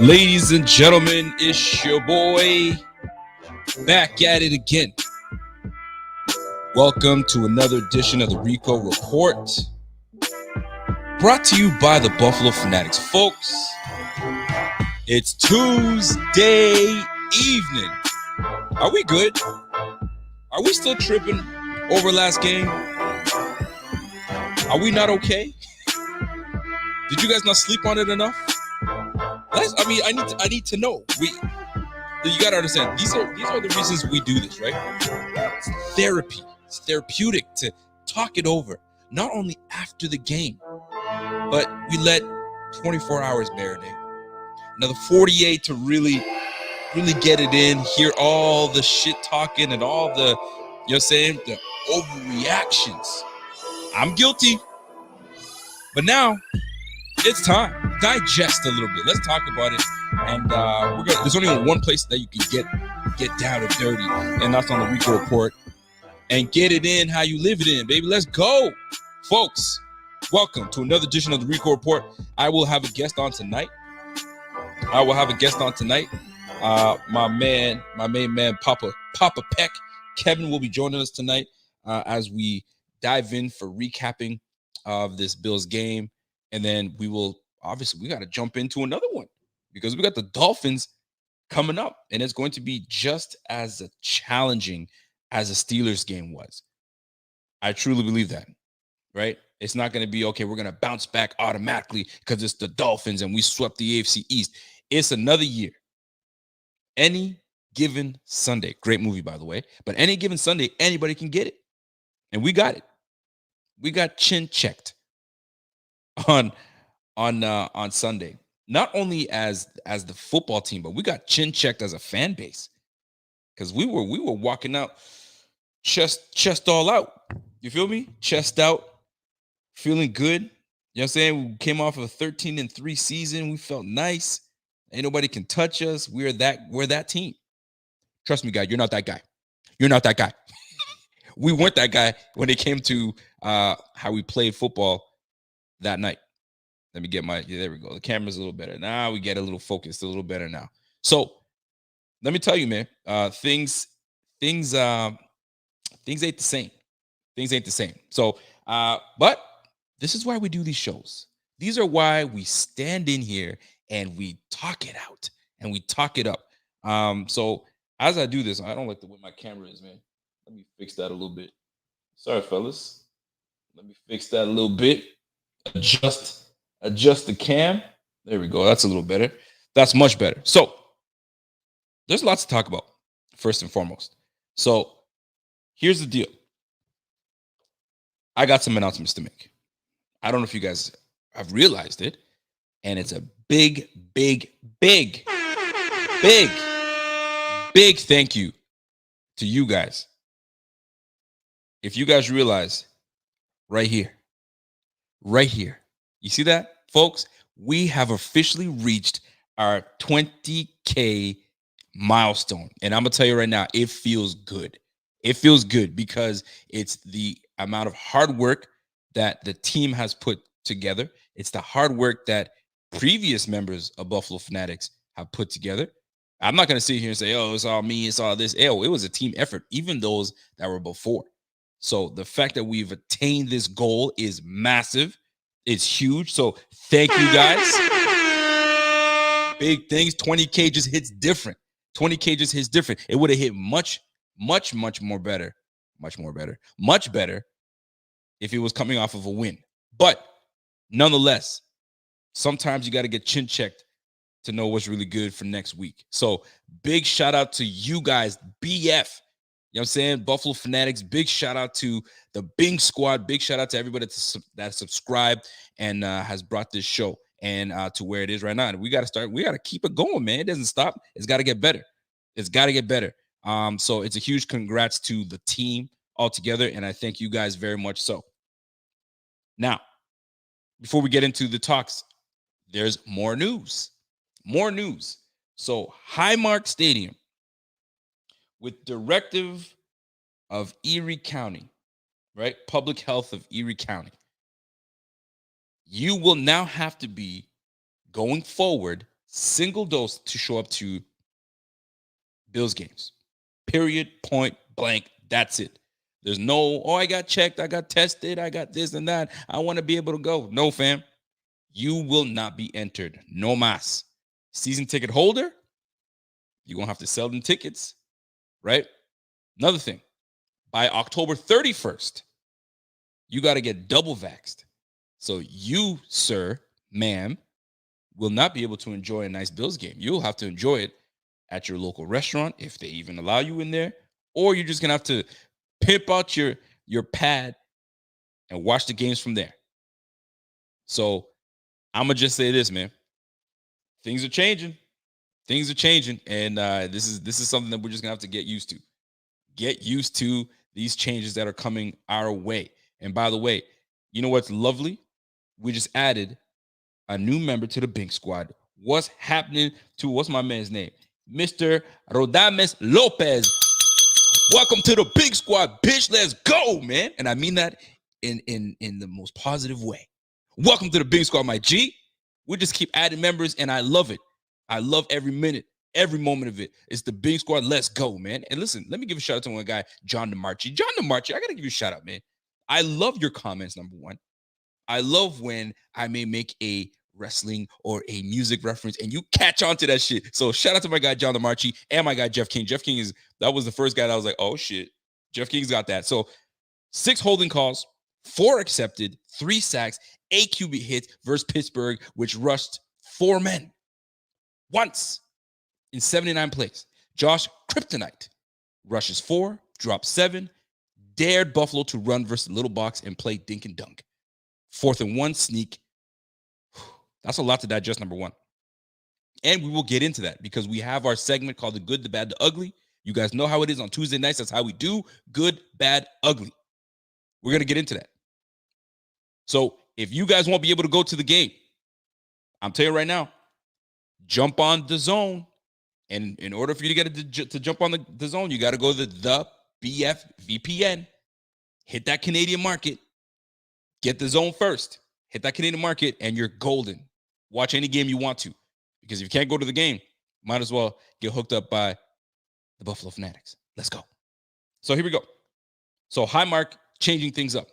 Ladies and gentlemen, it's your boy back at it again. Welcome to another edition of the Rico Report, brought to you by the Buffalo Fanatics. Folks, it's Tuesday evening. Are we good? Are we still tripping over last game? Are we not okay? Did you guys not sleep on it enough? I need to know. You gotta understand. These are the reasons we do this, right? It's therapy. It's therapeutic to talk it over, not only after the game, but we let 24 hours marinate. Another 48 to really get it in. Hear all the shit talking and all the, the overreactions. I'm guilty, but now it's time. Digest a little bit. Let's talk about it. And there's only one place that you can get down and dirty, and that's on the Rico Report. And get it in how you live it in, baby. Let's go. Folks, welcome to another edition of the Rico Report. I will have a guest on tonight. My main man, Papa Peck. Kevin will be joining us tonight as we dive in for recapping of this Bills game. And then we got to jump into another one because we got the Dolphins coming up, and it's going to be just as challenging as the Steelers game was. I truly believe that, right? It's not going to be, okay, we're going to bounce back automatically because it's the Dolphins and we swept the AFC East. It's another year. Any given Sunday, great movie, by the way, but any given Sunday, anybody can get it. And we got it. We got chin checked on Sunday, not only as the football team, but we got chin checked as a fan base because we were walking out chest all out. You feel me? Chest out, feeling good. You know what I'm saying? We came off of a 13-3 season. We felt nice. Ain't nobody can touch us. We're that team. Trust me, guy. You're not that guy. You're not that guy. We weren't that guy when it came to how we played football that night. Let me get there we go. The camera's a little better. Now we get a little focused, a little better now. So let me tell you, man, things ain't the same. Things ain't the same. So, but this is why we do these shows. These are why we stand in here and we talk it out and we talk it up. So as I do this, I don't like the way my camera is, man. Let me fix that a little bit. Sorry, fellas. Let me fix that a little bit. Adjust the cam. There we go. That's a little better. That's much better. So there's lots to talk about, first and foremost. So here's the deal. I got some announcements to make. I don't know if you guys have realized it, and it's a big thank you to you guys. If you guys realize, right here, you see that, folks? We have officially reached our 20K milestone. And I'm going to tell you right now, it feels good. It feels good because it's the amount of hard work that the team has put together. It's the hard work that previous members of Buffalo Fanatics have put together. I'm not going to sit here and say, oh, it's all me, it's all this. It was a team effort, even those that were before. So the fact that we've attained this goal is massive. It's huge. So thank you guys. Big things. 20K just hits different. 20K just hits different. It would have hit much better if it was coming off of a win. But nonetheless, sometimes you got to get chin checked to know what's really good for next week. So big shout out to you guys, BF. You know what I'm saying? Buffalo Fanatics, big shout out to the Bing Squad. Big shout out to everybody that subscribed and has brought this show and to where it is right now. And we got to keep it going, man. It doesn't stop. It's got to get better. So it's a huge congrats to the team altogether. And I thank you guys very much so. Now, before we get into the talks, there's more news. So Highmark Stadium, with directive of Erie County, right? Public health of Erie County. You will now have to be, going forward, single dose to show up to Bills games. Period, point blank. That's it. There's no, oh, I got checked, I got tested, I got this and that. I want to be able to go. No, fam. You will not be entered. No mas. Season ticket holder, you're going to have to sell them tickets, right? Another thing, by October 31st, you got to get double vaxxed. So you, sir, ma'am, will not be able to enjoy a nice Bills game. You'll have to enjoy it at your local restaurant, if they even allow you in there, or you're just going to have to pimp out your pad and watch the games from there. So I'm going to just say this, man. Things are changing. Things are changing. And this is something that we're just going to have to get used to. Get used to these changes that are coming our way. And by the way, you know what's lovely? We just added a new member to the Bink Squad. What's happening to, what's my man's name? Mr. Rodames Lopez. Welcome to the Big Squad, bitch. Let's go, man. And I mean that in the most positive way. Welcome to the Big Squad, my G. We just keep adding members, and I love it. I love every minute, every moment of it. It's the Big Squad. Let's go, man. And listen, let me give a shout out to one guy, John DeMarchi. John DeMarchi, I got to give you a shout out, man. I love your comments, number one. I love when I may make a wrestling or a music reference and you catch on to that shit. So shout out to my guy John DeMarchi and my guy Jeff King. Jeff King that was the first guy that I was like, oh shit, Jeff King's got that. So 6 holding calls, 4 accepted, 3 sacks, 8 QB hits versus Pittsburgh, which rushed 4 men once in 79 plays. Josh Kryptonite rushes 4, drops 7, dared Buffalo to run versus the little box and play dink and dunk. 4th and 1 sneak. That's a lot to digest, number one. And we will get into that because we have our segment called The Good, the Bad, the Ugly. You guys know how it is on Tuesday nights. That's how we do good, bad, ugly. We're going to get into that. So if you guys won't be able to go to the game, I'm telling you right now, jump on the zone. And in order for you to get to jump on the zone, you got to go to the BF VPN, hit that Canadian market, get the zone first, hit that Canadian market, and you're golden. Watch any game you want to, because if you can't go to the game, might as well get hooked up by the Buffalo Fanatics. Let's go. So here we go. So Highmark changing things up.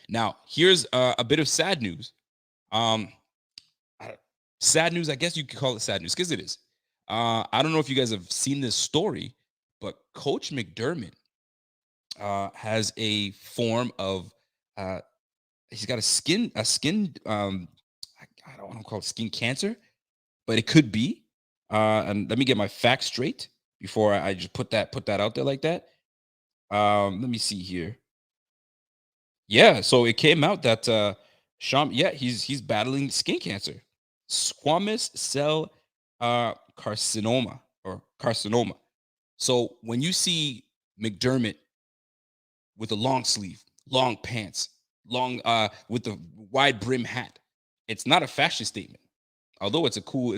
Now, here's a bit of sad news. Sad news, I guess you could call it sad news, because it is. I don't know if you guys have seen this story, but Coach McDermott has a form of he's got a skin I don't want to call it skin cancer, but it could be. And let me get my facts straight before I just put that out there like that. Let me see here. Yeah, so it came out that Sean, he's battling skin cancer, squamous cell carcinoma. So when you see McDermott with a long sleeve, long pants, long with the wide brim hat, it's not a fashion statement. Although it's a cool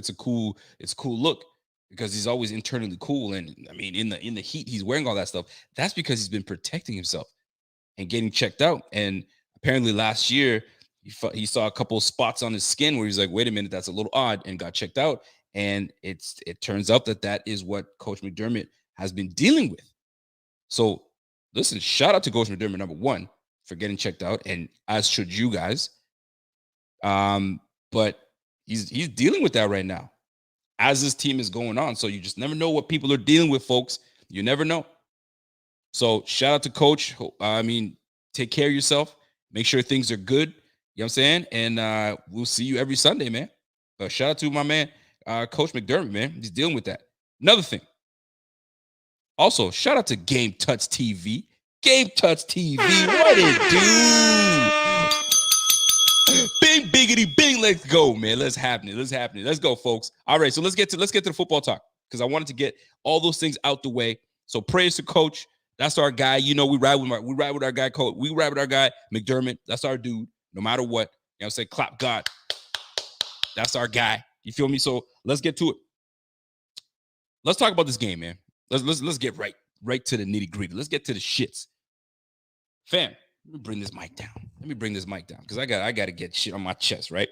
look, because he's always internally cool. And I mean, in the heat, he's wearing all that stuff. That's because he's been protecting himself and getting checked out. And apparently last year, he saw a couple of spots on his skin where he's like, wait a minute, that's a little odd, and got checked out. And it turns out that is what Coach McDermott has been dealing with. So listen, shout out to Coach McDermott, number one, for getting checked out, and as should you guys. But he's dealing with that right now as this team is going on. So you just never know what people are dealing with, folks. You never know. So shout out to Coach. I mean, take care of yourself. Make sure things are good. You know what I'm saying? And we'll see you every Sunday, man. Shout out to my man, Coach McDermott, man. He's dealing with that. Another thing. Also, shout out to Game Touch TV. Game Touch TV. What it do? Bing, biggity, bing. Let's go, man. Let's happen it. Let's go, folks. All right, so let's get to the football talk, because I wanted to get all those things out the way. So praise to Coach. That's our guy. You know, we ride with our guy, Coach. We ride with our guy, McDermott. That's our dude. No matter what. You know what I'm saying? Clap God. That's our guy. You feel me? So let's get to it. Let's talk about this game, man. Let's get right to the nitty-gritty. Let's get to the shits. Fam, let me bring this mic down, because I got to get shit on my chest, right?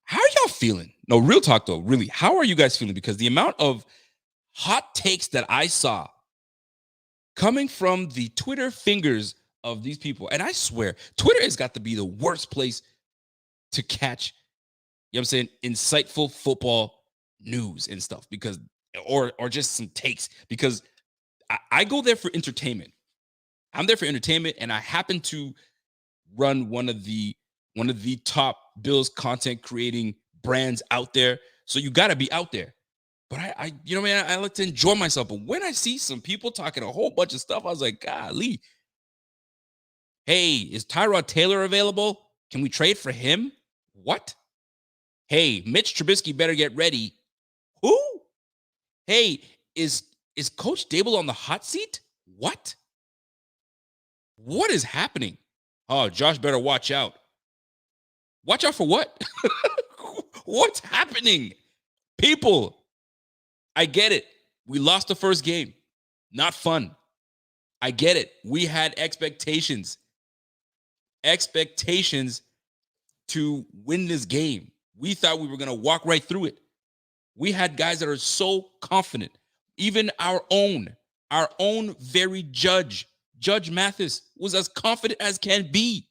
How are y'all feeling? No, real talk though, really. How are you guys feeling? Because the amount of hot takes that I saw coming from the Twitter fingers of these people, and I swear, Twitter has got to be the worst place to catch, you know what I'm saying, insightful football news and stuff, because or just some takes, because I go there for entertainment. I'm there for entertainment, and I happen to run one of the top Bills content creating brands out there. So you got to be out there. But I you know, man, I like to enjoy myself. But when I see some people talking a whole bunch of stuff, I was like, golly. Hey, is Tyrod Taylor available? Can we trade for him? What? Hey, Mitch Trubisky better get ready. Who? Hey, is Coach Dable on the hot seat? What? What is happening? Oh, Josh better watch out. Watch out for what? What's happening? People, I get it. We lost the first game. Not fun. I get it. We had expectations to win this game. We thought we were going to walk right through it. We had guys that are so confident. Even our own very Judge Mathis was as confident as can be.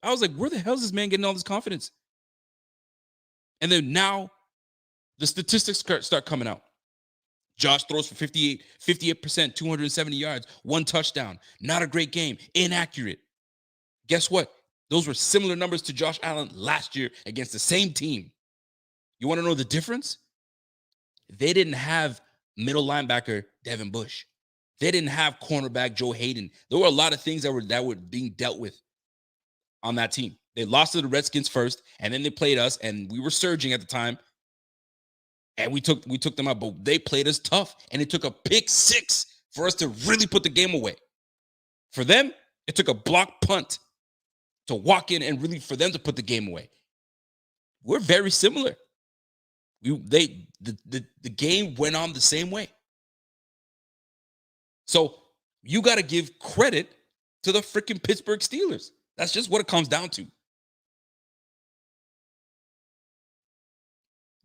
I was like, where the hell is this man getting all this confidence? And then now the statistics start coming out. Josh throws for 58%, 270 yards, 1 touchdown. Not a great game. Inaccurate. Guess what? Those were similar numbers to Josh Allen last year against the same team. You want to know the difference? They didn't have middle linebacker Devin Bush. They didn't have cornerback Joe Hayden. There were a lot of things that were being dealt with on that team. They lost to the Redskins first, and then they played us, and we were surging at the time. And we took them out, but they played us tough. And it took a pick 6 for us to really put the game away. For them, it took a block punt to walk in and really for them to put the game away. We're very similar. The game went on the same way. So you got to give credit to the freaking Pittsburgh Steelers. That's just what it comes down to.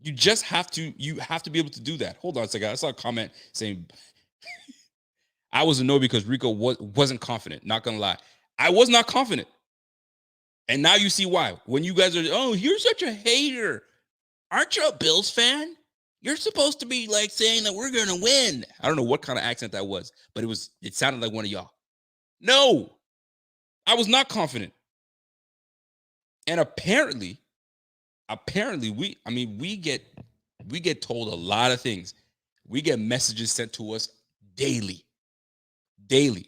You just have to be able to do that. Hold on a second. I saw a comment saying I was annoyed because Rico wasn't confident. Not gonna lie. I was not confident. And now you see why. When you guys are, oh, you're such a hater. Aren't you a Bills fan? You're supposed to be like saying that we're gonna win. I don't know what kind of accent that was, but it sounded like one of y'all. No, I was not confident. And apparently we get told a lot of things. We get messages sent to us daily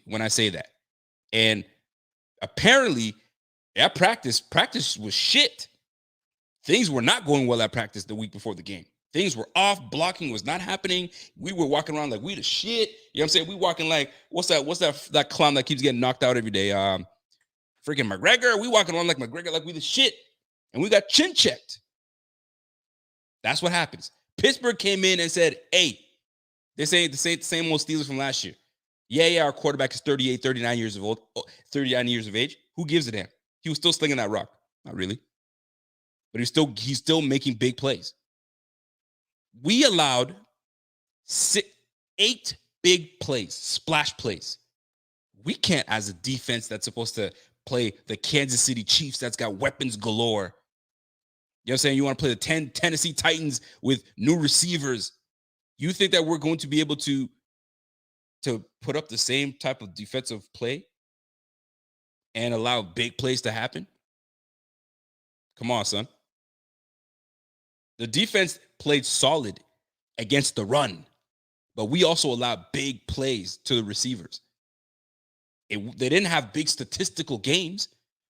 when I say that. And apparently at practice was shit. Things were not going well at practice the week before the game. Things were off. Blocking was not happening. We were walking around like we the shit. You know what I'm saying? We walking like, what's that clown that keeps getting knocked out every day? Freaking McGregor. We walking around like McGregor, like we the shit. And we got chin checked. That's what happens. Pittsburgh came in and said, hey, this ain't the same old Steelers from last year. Yeah, our quarterback is 38, 39 years of age. Who gives a damn? He was still slinging that rock. Not really. But he's still making big plays. We allowed 8 big plays, splash plays. We can't, as a defense that's supposed to play the Kansas City Chiefs that's got weapons galore. You know what I'm saying? You want to play the Tennessee Titans with new receivers. You think that we're going to be able to put up the same type of defensive play and allow big plays to happen? Come on, son. The defense played solid against the run, but we also allowed big plays to the receivers. They didn't have big statistical games,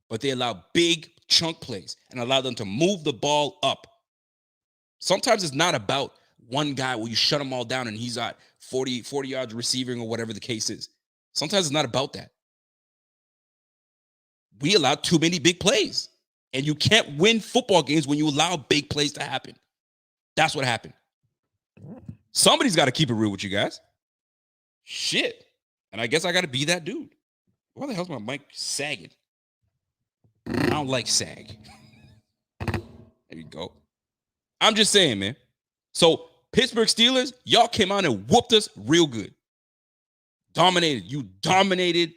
but they allowed big chunk plays and allowed them to move the ball up. Sometimes it's not about one guy where you shut them all down and he's at 40 yards receiving or whatever the case is. Sometimes it's not about that. We allowed too many big plays. And you can't win football games when you allow big plays to happen. That's what happened. Somebody's got to keep it real with you guys. Shit. And I guess I got to be that dude. Why the hell's my mic sagging? I don't like sag. There you go. I'm just saying, man. So Pittsburgh Steelers, y'all came out and whooped us real good. Dominated. You dominated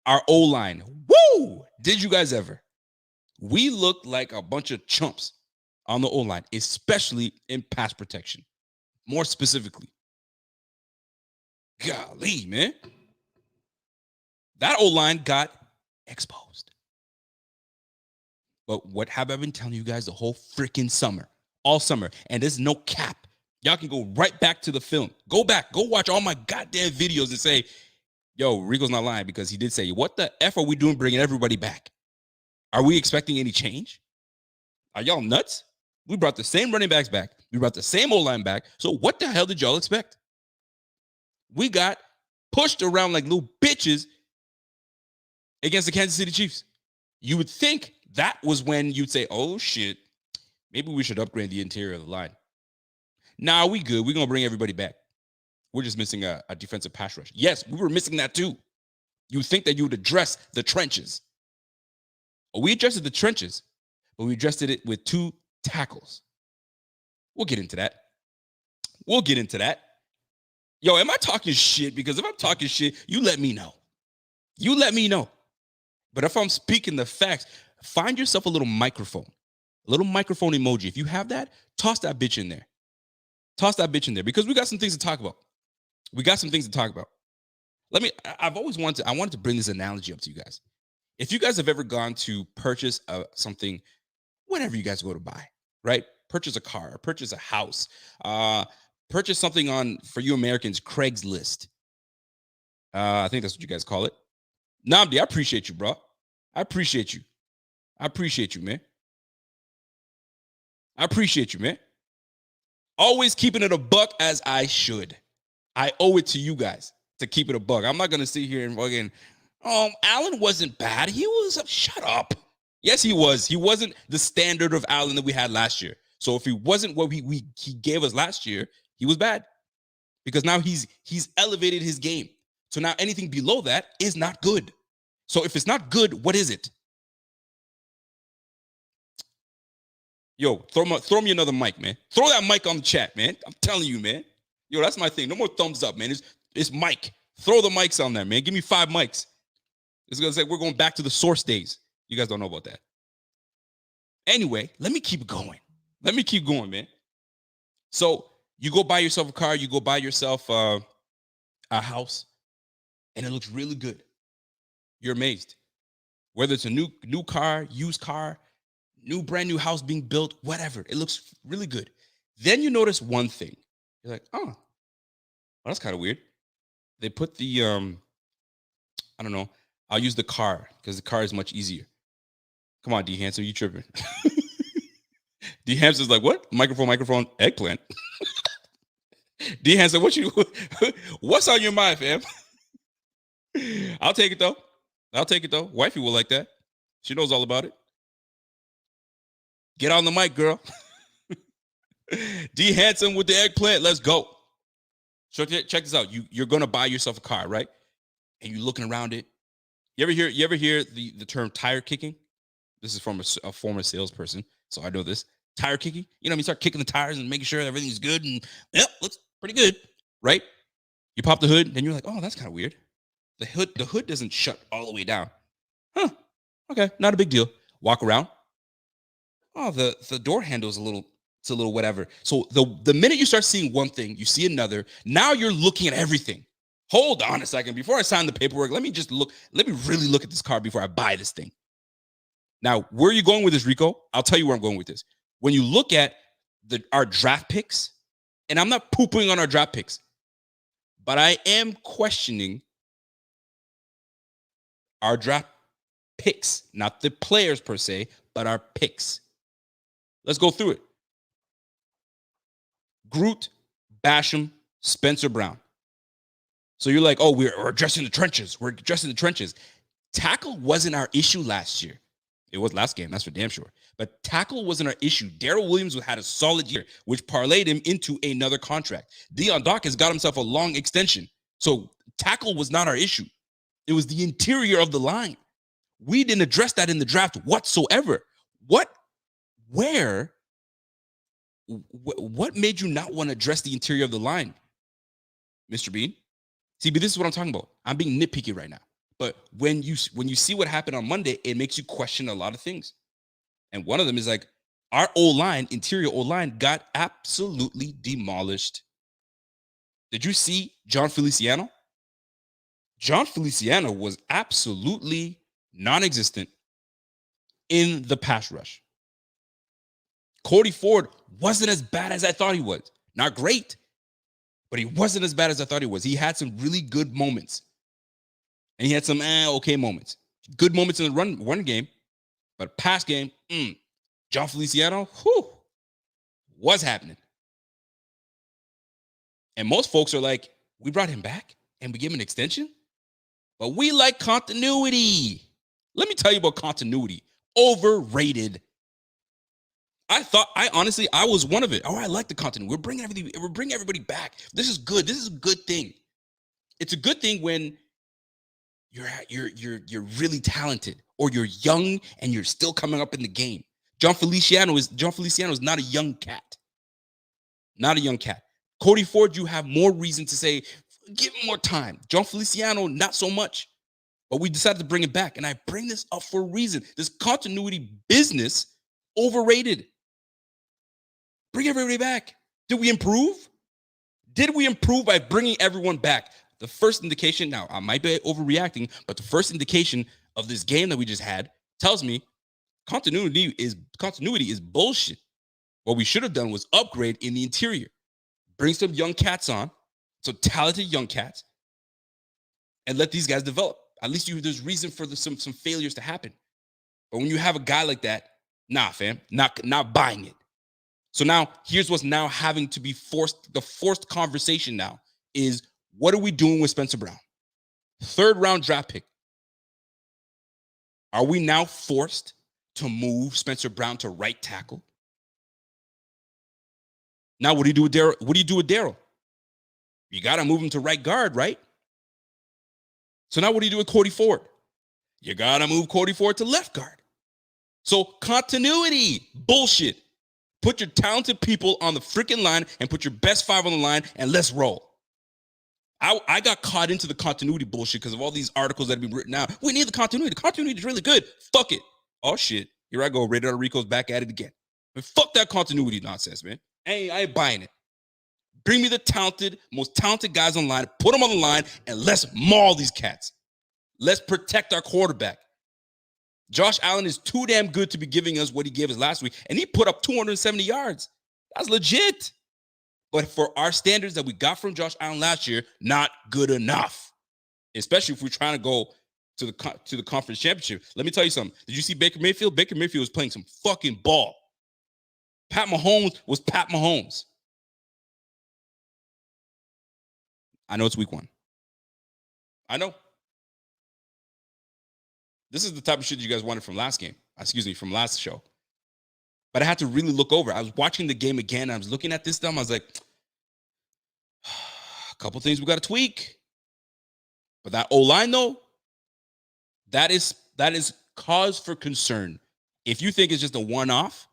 our O-line. Woo! Did you guys ever? We looked like a bunch of chumps on the O-line, especially in pass protection. More specifically. Golly, man. That O-line got exposed. But what have I been telling you guys the whole freaking summer? All summer. And there's no cap. Y'all can go right back to the film. Go back. Go watch all my goddamn videos and say, yo, Rico's not lying, because he did say, what the F are we doing bringing everybody back? Are we expecting any change? Are y'all nuts? We brought the same running backs back. We brought the same O-line back. So what the hell did y'all expect? We got pushed around like little bitches against the Kansas City Chiefs. You would think that was when you'd say, oh, shit, maybe we should upgrade the interior of the line. Nah, we good. We're going to bring everybody back. We're just missing a defensive pass rush. Yes, we were missing that too. You would think that you would address the trenches. We addressed the trenches, but we addressed it with 2 tackles. We'll get into that. Yo, am I talking shit? Because if I'm talking shit, you let me know. But if I'm speaking the facts, find yourself a little microphone emoji. If you have that, toss that bitch in there. Because we got some things to talk about. I wanted to bring this analogy up to you guys. If you guys have ever gone to purchase something, whatever you guys go to buy, right? Purchase a car, purchase a house, purchase something on, for you Americans, Craigslist. I think that's what you guys call it. Namdi, I appreciate you, bro. I appreciate you, man. Always keeping it a buck, as I should. I owe it to you guys to keep it a buck. I'm not going to sit here and fucking, Allen wasn't bad. He was, shut up. Yes, he was. He wasn't the standard of Allen that we had last year. So if he wasn't what he gave us last year, he was bad. Because now he's elevated his game. So now anything below that is not good. So if it's not good, what is it? Yo, throw me another mic, man. Throw that mic on the chat, man. I'm telling you, man. Yo, that's my thing. No more thumbs up, man. It's mic. Throw the mics on there, man. Give me 5 mics. It's gonna say we're going back to the source days. You guys don't know about that. Anyway, let me keep going, man. So you go buy yourself a car, you go buy yourself a house, and it looks really good. You're amazed. Whether it's a new car, used car, brand new house being built, whatever. It looks really good. Then you notice one thing. You're like, oh, that's kind of weird. They put the, I don't know. I'll use the car because the car is much easier. Come on, D Hanson, you tripping? D Hanson's like, what? Microphone, eggplant. D Hanson, what's on your mind, fam? I'll take it though. Wifey will like that. She knows all about it. Get on the mic, girl. D Hanson with the eggplant. Let's go. So check this out. You're gonna buy yourself a car, right? And you're looking around it. You ever hear the term tire kicking? This is from a former salesperson, so I know this. Tire kicking. You know, you start kicking the tires and making sure everything's good, and yep, looks pretty good, right? You pop the hood, and you're like, oh, that's kind of weird. The hood doesn't shut all the way down. Huh? Okay, not a big deal. Walk around. Oh, the door handle is a little whatever. So the minute you start seeing one thing, you see another. Now you're looking at everything. Hold on a second. Before I sign the paperwork, let me really look at this car before I buy this thing. Now, where are you going with this, Rico? I'll tell you where I'm going with this. When you look at our draft picks, and I'm not pooping on our draft picks, but I am questioning our draft picks, not the players per se, but our picks. Let's go through it. Groot, Basham, Spencer Brown. So you're like, oh, we're addressing the trenches. Tackle wasn't our issue last year. It was last game, that's for damn sure. But tackle wasn't our issue. Darrell Williams had a solid year, which parlayed him into another contract. Dion Dawkins got himself a long extension. So tackle was not our issue. It was the interior of the line. We didn't address that in the draft whatsoever. Where What made you not want to address the interior of the line, Mr. Bean? See, but this is what I'm talking about. I'm being nitpicky right now. But when you see what happened on Monday, it makes you question a lot of things. And one of them is like our O-line, interior O-line, got absolutely demolished. Did you see John Feliciano? John Feliciano was absolutely non-existent in the pass rush. Cody Ford wasn't as bad as I thought he was. Not great, but he wasn't as bad as I thought he was. He had some really good moments. And he had some okay moments. Good moments in the run game, but pass game, John Feliciano, what's happening? And most folks are like, we brought him back and we give him an extension, but we like continuity. Let me tell you about continuity. Overrated. I was one of it. Oh, I like the continuity. We're bringing everybody back. This is good. This is a good thing. It's a good thing when you're really talented or you're young and you're still coming up in the game. John Feliciano is not a young cat. Not a young cat. Cody Ford, you have more reason to say, give him more time. John Feliciano, not so much. But we decided to bring it back. And I bring this up for a reason. This continuity business, overrated. Bring everybody back. Did we improve? Did we improve by bringing everyone back? The first indication, now I might be overreacting, but the first indication of this game that we just had tells me continuity is bullshit. What we should have done was upgrade in the interior. Bring some young cats on, some talented young cats, and let these guys develop. At least there's reason for some failures to happen. But when you have a guy like that, nah, fam, not buying it. So now here's what's now having to be forced. The forced conversation now is, what are we doing with Spencer Brown? 3rd round draft pick. Are we now forced to move Spencer Brown to right tackle? Now, what do you do with Daryl? What do you do with Daryl? You got to move him to right guard, right? So now what do you do with Cody Ford? You got to move Cody Ford to left guard. So continuity, bullshit. Put your talented people on the freaking line and put your best 5 on the line and let's roll. I got caught into the continuity bullshit because of all these articles that have been written out. We need the continuity. The continuity is really good. Fuck it. Oh, shit. Here I go. Radar Rico's back at it again. But fuck that continuity nonsense, man. I ain't buying it. Bring me the most talented guys on the line. Put them on the line and let's maul these cats. Let's protect our quarterback. Josh Allen is too damn good to be giving us what he gave us last week. And he put up 270 yards. That's legit. But for our standards that we got from Josh Allen last year, not good enough. Especially if we're trying to go to the conference championship. Let me tell you something. Did you see Baker Mayfield? Baker Mayfield was playing some fucking ball. Pat Mahomes was Pat Mahomes. I know it's week 1. I know. This is the type of shit you guys wanted from last game. From last show. But I had to really look over. I was watching the game again. I was looking at this stuff. I was like, a couple things we got to tweak. But that O-line, though, that is cause for concern. If you think it's just a one-off,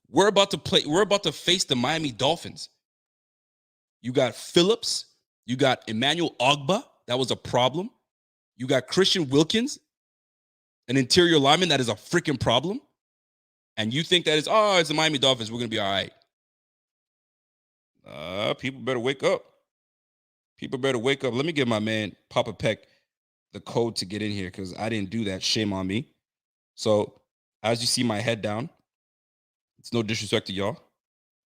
we're about to face the Miami Dolphins. You got Phillips. You got Emmanuel Ogbah. That was a problem. You got Christian Wilkins, an interior lineman that is a freaking problem. And you think that it's the Miami Dolphins, we're going to be all right. People better wake up. Let me give my man Papa Peck the code to get in here because I didn't do that. Shame on me. So as you see my head down, it's no disrespect to y'all.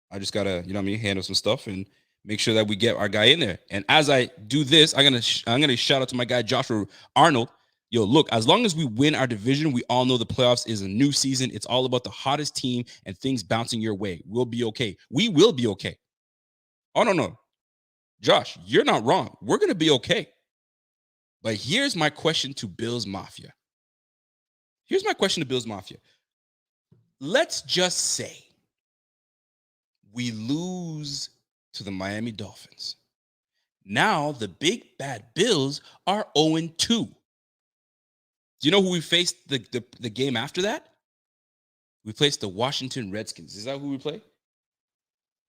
I just got to, handle some stuff and make sure that we get our guy in there. And as I do this, I'm gonna shout out to my guy Joshua Arnold. Yo, look, as long as we win our division, we all know the playoffs is a new season. It's all about the hottest team and things bouncing your way. We'll be okay. We will be okay. Oh, no. Josh, you're not wrong. We're going to be okay. But here's my question to Bills Mafia. Let's just say we lose to the Miami Dolphins. Now the big bad Bills are 0-2. Do you know who we faced the game after that? We faced the Washington Redskins. Is that who we play?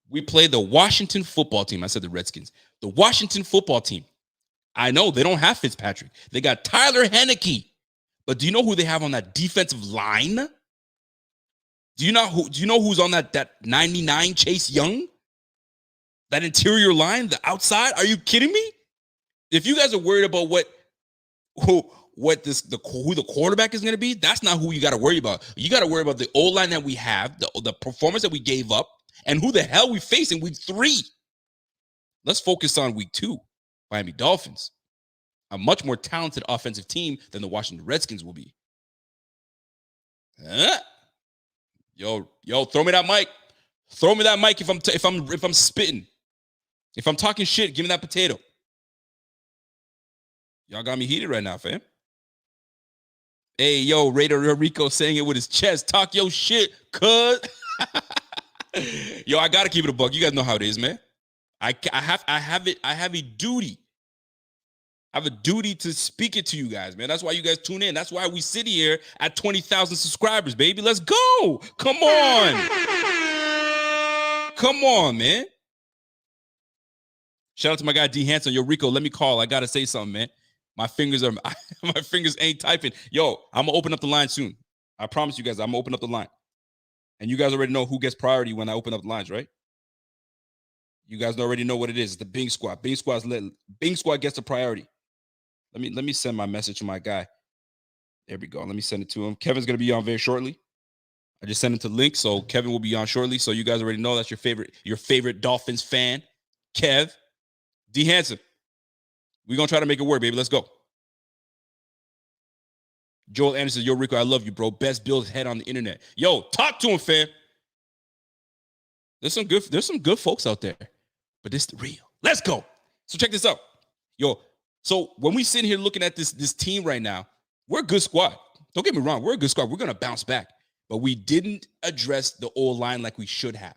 We play the Washington football team. I said the Redskins. The Washington football team. I know they don't have Fitzpatrick. They got Tyler Heineke. But do you know who they have on that defensive line? Do you know who's on that 99 Chase Young? That interior line, the outside? Are you kidding me? If you guys are worried about who the quarterback is going to be, that's not who you got to worry about. You got to worry about the O-line that we have, the performance that we gave up, and who the hell we facing week 3. Let's focus on week 2. Miami Dolphins, a much more talented offensive team than the Washington Redskins will be. Yo, throw me that mic. Throw me that mic if I'm spitting. If I'm talking shit, give me that potato. Y'all got me heated right now, fam. Hey, yo, Raider Rico saying it with his chest. Talk your shit, cuz. Yo, I gotta keep it a buck. You guys know how it is, man. I have a duty. I have a duty to speak it to you guys, man. That's why you guys tune in. That's why we sit here at 20,000 subscribers, baby. Let's go. Come on. Come on, man. Shout out to my guy D Hanson. Yo, Rico, let me call. I gotta say something, man. My fingers ain't typing. Yo, I'm gonna open up the line soon. I promise you guys, I'm gonna open up the line. And you guys already know who gets priority when I open up the lines, right? You guys already know what it is. It's the Bing Squad. Bing Squad gets the priority. Let me send my message to my guy. There we go. Let me send it to him. Kevin's gonna be on very shortly. I just sent him to link, so Kevin will be on shortly. So you guys already know that's your favorite Dolphins fan, Kev. D Hanson. We're gonna try to make it work, baby. Let's go. Joel Anderson, yo, Rico, I love you, bro. Best Bills head on the internet. Yo, talk to him, fam. There's some good folks out there, but this is the real. Let's go. So check this out. Yo, so when we sit here looking at this team right now, we're a good squad. Don't get me wrong, we're a good squad. We're gonna bounce back, but we didn't address the O-line like we should have.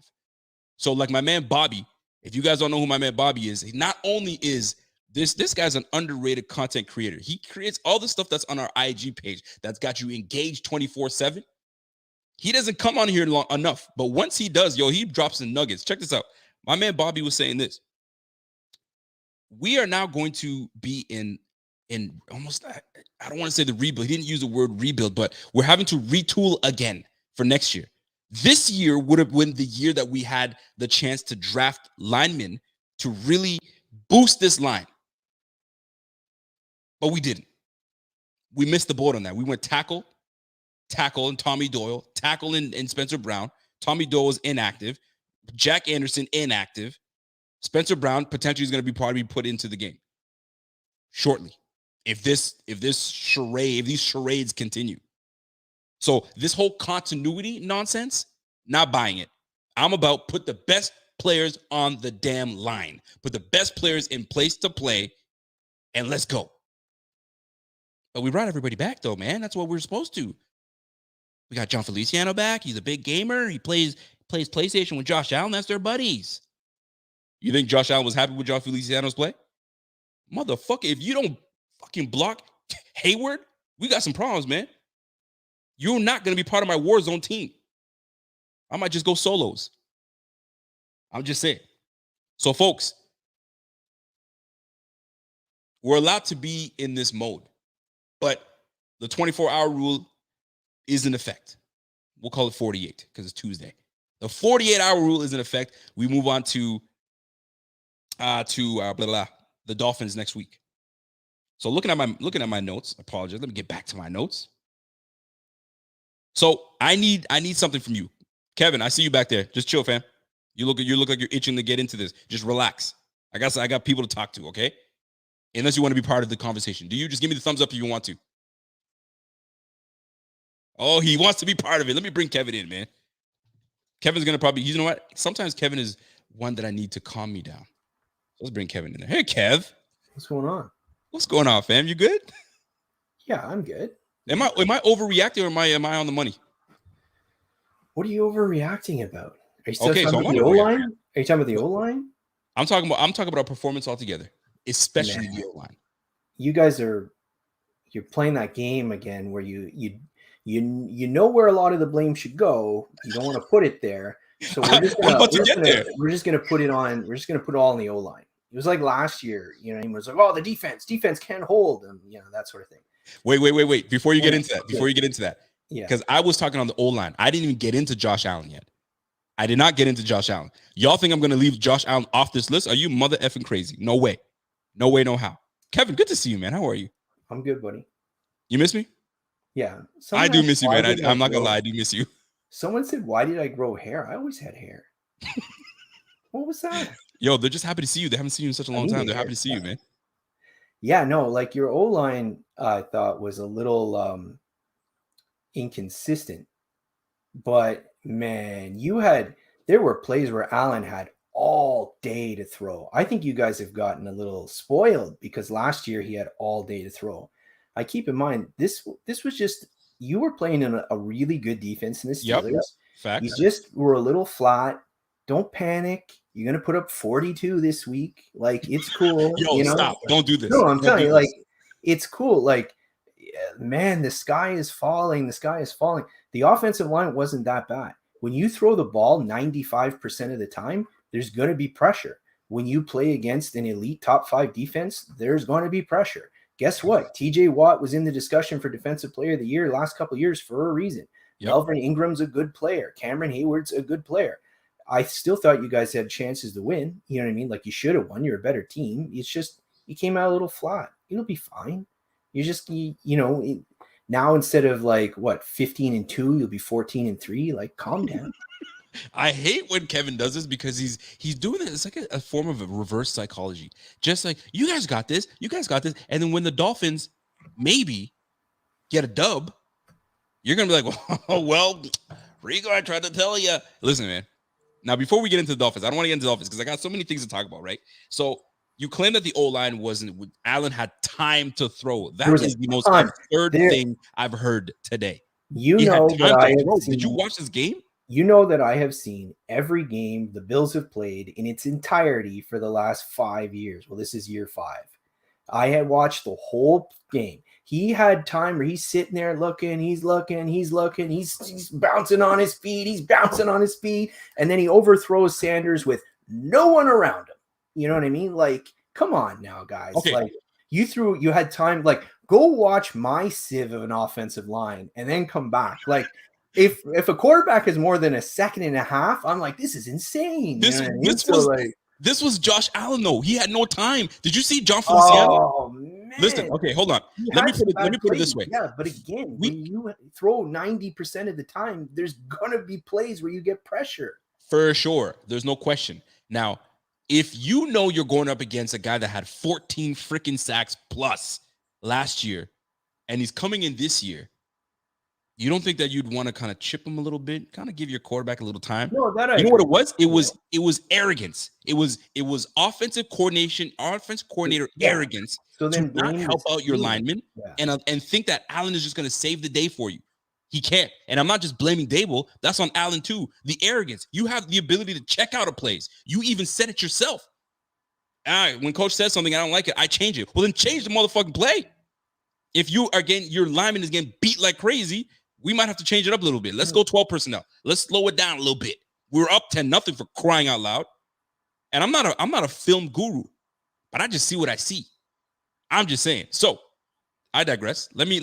So like my man Bobby, if you guys don't know who my man Bobby is, he not only is this guy's an underrated content creator. He creates all the stuff that's on our IG page that's got you engaged 24/7. He doesn't come on here long enough, but once he does, yo, he drops the nuggets. Check this out. My man Bobby was saying this. We are now going to be in almost, I don't want to say the rebuild. He didn't use the word rebuild, but we're having to retool again for next year. This year would have been the year that we had the chance to draft linemen to really boost this line. But we didn't. We missed the boat on that. We went tackle and Tommy Doyle, tackle and Spencer Brown. Tommy Doyle was inactive. Jack Anderson inactive. Spencer Brown potentially is going to be probably put into the game shortly. If these charades continue. So this whole continuity nonsense, not buying it. I'm about put the best players on the damn line. Put the best players in place to play, and let's go. But we brought everybody back, though, man. That's what we're supposed to. We got John Feliciano back. He's a big gamer. He plays PlayStation with Josh Allen. That's their buddies. You think Josh Allen was happy with John Feliciano's play? Motherfucker, if you don't fucking block Hayward, we got some problems, man. You're not going to be part of my Warzone team. I might just go solos. I'm just saying. So, folks, we're allowed to be in this mode, but the 24-hour rule is in effect. We'll call it 48 because it's Tuesday. The 48-hour rule is in effect. We move on to the Dolphins next week. So looking at my notes, I apologize. Let me get back to my notes. So I need something from you, Kevin. I see you back there. Just chill, fam. You look like you're itching to get into this. Just relax. I got people to talk to. Okay, unless you want to be part of the conversation. Do you just give me the thumbs up if you want to? Oh, he wants to be part of it. Let me bring Kevin in, man. Kevin's gonna probably. You know what? Sometimes Kevin is one that I need to calm me down. Let's bring Kevin in there. Hey, Kev. What's going on? What's going on, fam? You good? Yeah, I'm good. Am I overreacting or am I on the money? What are you overreacting about? Are you still talking so about the O-line? Are you talking about the O-line? I'm talking about our performance altogether, especially the O-line. You guys you're playing that game again where you know where a lot of the blame should go. You don't want to put it there, So we're just I'm gonna about to get there. we're just gonna put it on. We're just gonna put it all in the O line. It was like last year, it was like, oh, the defense can't hold them, that sort of thing. Wait. Before you get Yeah. into that, Yeah. because I was talking on the O-line. I didn't even get into Josh Allen yet. I did not get into Josh Allen. Y'all think I'm going to leave Josh Allen off this list? Are you mother effing crazy? No way. No way, no how. Kevin, good to see you, man. How are you? I'm good, buddy. You miss me? Yeah. I do miss you, man. I'm not going to lie. I do miss you. Someone said, why did I grow hair? I always had hair. What was that? Yo, they're just happy to see you. They haven't seen you in such a long time. They're happy to see you, man. Yeah, no, like your O-line, I thought was a little inconsistent. But man, there were plays where Allen had all day to throw. I think you guys have gotten a little spoiled because last year he had all day to throw. I keep in mind this was just, you were playing in a really good defense in the Steelers. Yep. Facts. You just were a little flat. Don't panic. You're gonna put up 42 this week. Like, it's cool. Yo, stop. Don't do this. No, I'm telling you, like, it's cool. Like, man, the sky is falling. The sky is falling. The offensive line wasn't that bad. When you throw the ball 95% of the time, there's going to be pressure. When you play against an elite top 5 defense, there's going to be pressure. Guess what? TJ Watt was in the discussion for Defensive Player of the Year last couple of years for a reason. Yep. Melvin Ingram's a good player. Cameron Hayward's a good player. I still thought you guys had chances to win. You know what I mean? Like, you should have won. You're a better team. It's just, you came out a little flat. You'll be fine. You just, now instead of 15-2, you'll be 14-3. Like, calm down. I hate when Kevin does this because he's doing it. It's like a form of a reverse psychology. Just like, you guys got this. And then when the Dolphins maybe get a dub, you're going to be like, oh, well, Rico, I tried to tell you. Listen, man. Now, before we get into the Dolphins, I don't want to get into the Dolphins because I got so many things to talk about, right? So you claim that the O-line wasn't, Allen had time to throw. That is the most absurd thing I've heard today. Did you watch this game? You know that I have seen every game the Bills have played in its entirety for the last 5 years. Well, this is year 5. I had watched the whole game. He had time where he's sitting there looking, he's bouncing on his feet, and then he overthrows Sanders with no one around him. You know what I mean? Like, come on now, guys. Okay. Like, you had time, like, go watch my sieve of an offensive line and then come back. Like, if a quarterback is more than a second and a half, I'm like, this is insane. This was Josh Allen, though. He had no time. Did you see John Feliciano? Oh, man. Listen, okay, hold on. Let me put it this way. Yeah, but again, when you throw 90% of the time, there's going to be plays where you get pressure. For sure. There's no question. Now, if you know you're going up against a guy that had 14 freaking sacks plus last year, and he's coming in this year, you don't think that you'd want to kind of chip him a little bit, kind of give your quarterback a little time? No, you know what it was? It was arrogance. It was offensive coordinator arrogance to not help out your linemen and think that Allen is just going to save the day for you. He can't. And I'm not just blaming Dable. That's on Allen too. The arrogance. You have the ability to check out a plays. You even said it yourself. All right, when coach says something, I don't like it, I change it. Well, then change the motherfucking play. If your lineman is getting beat like crazy, we might have to change it up a little bit. Let's go 12 personnel. Let's slow it down a little bit. We're up 10-0 for crying out loud. And I'm not a film guru, but I just see what I see. I'm just saying. So I digress. Let me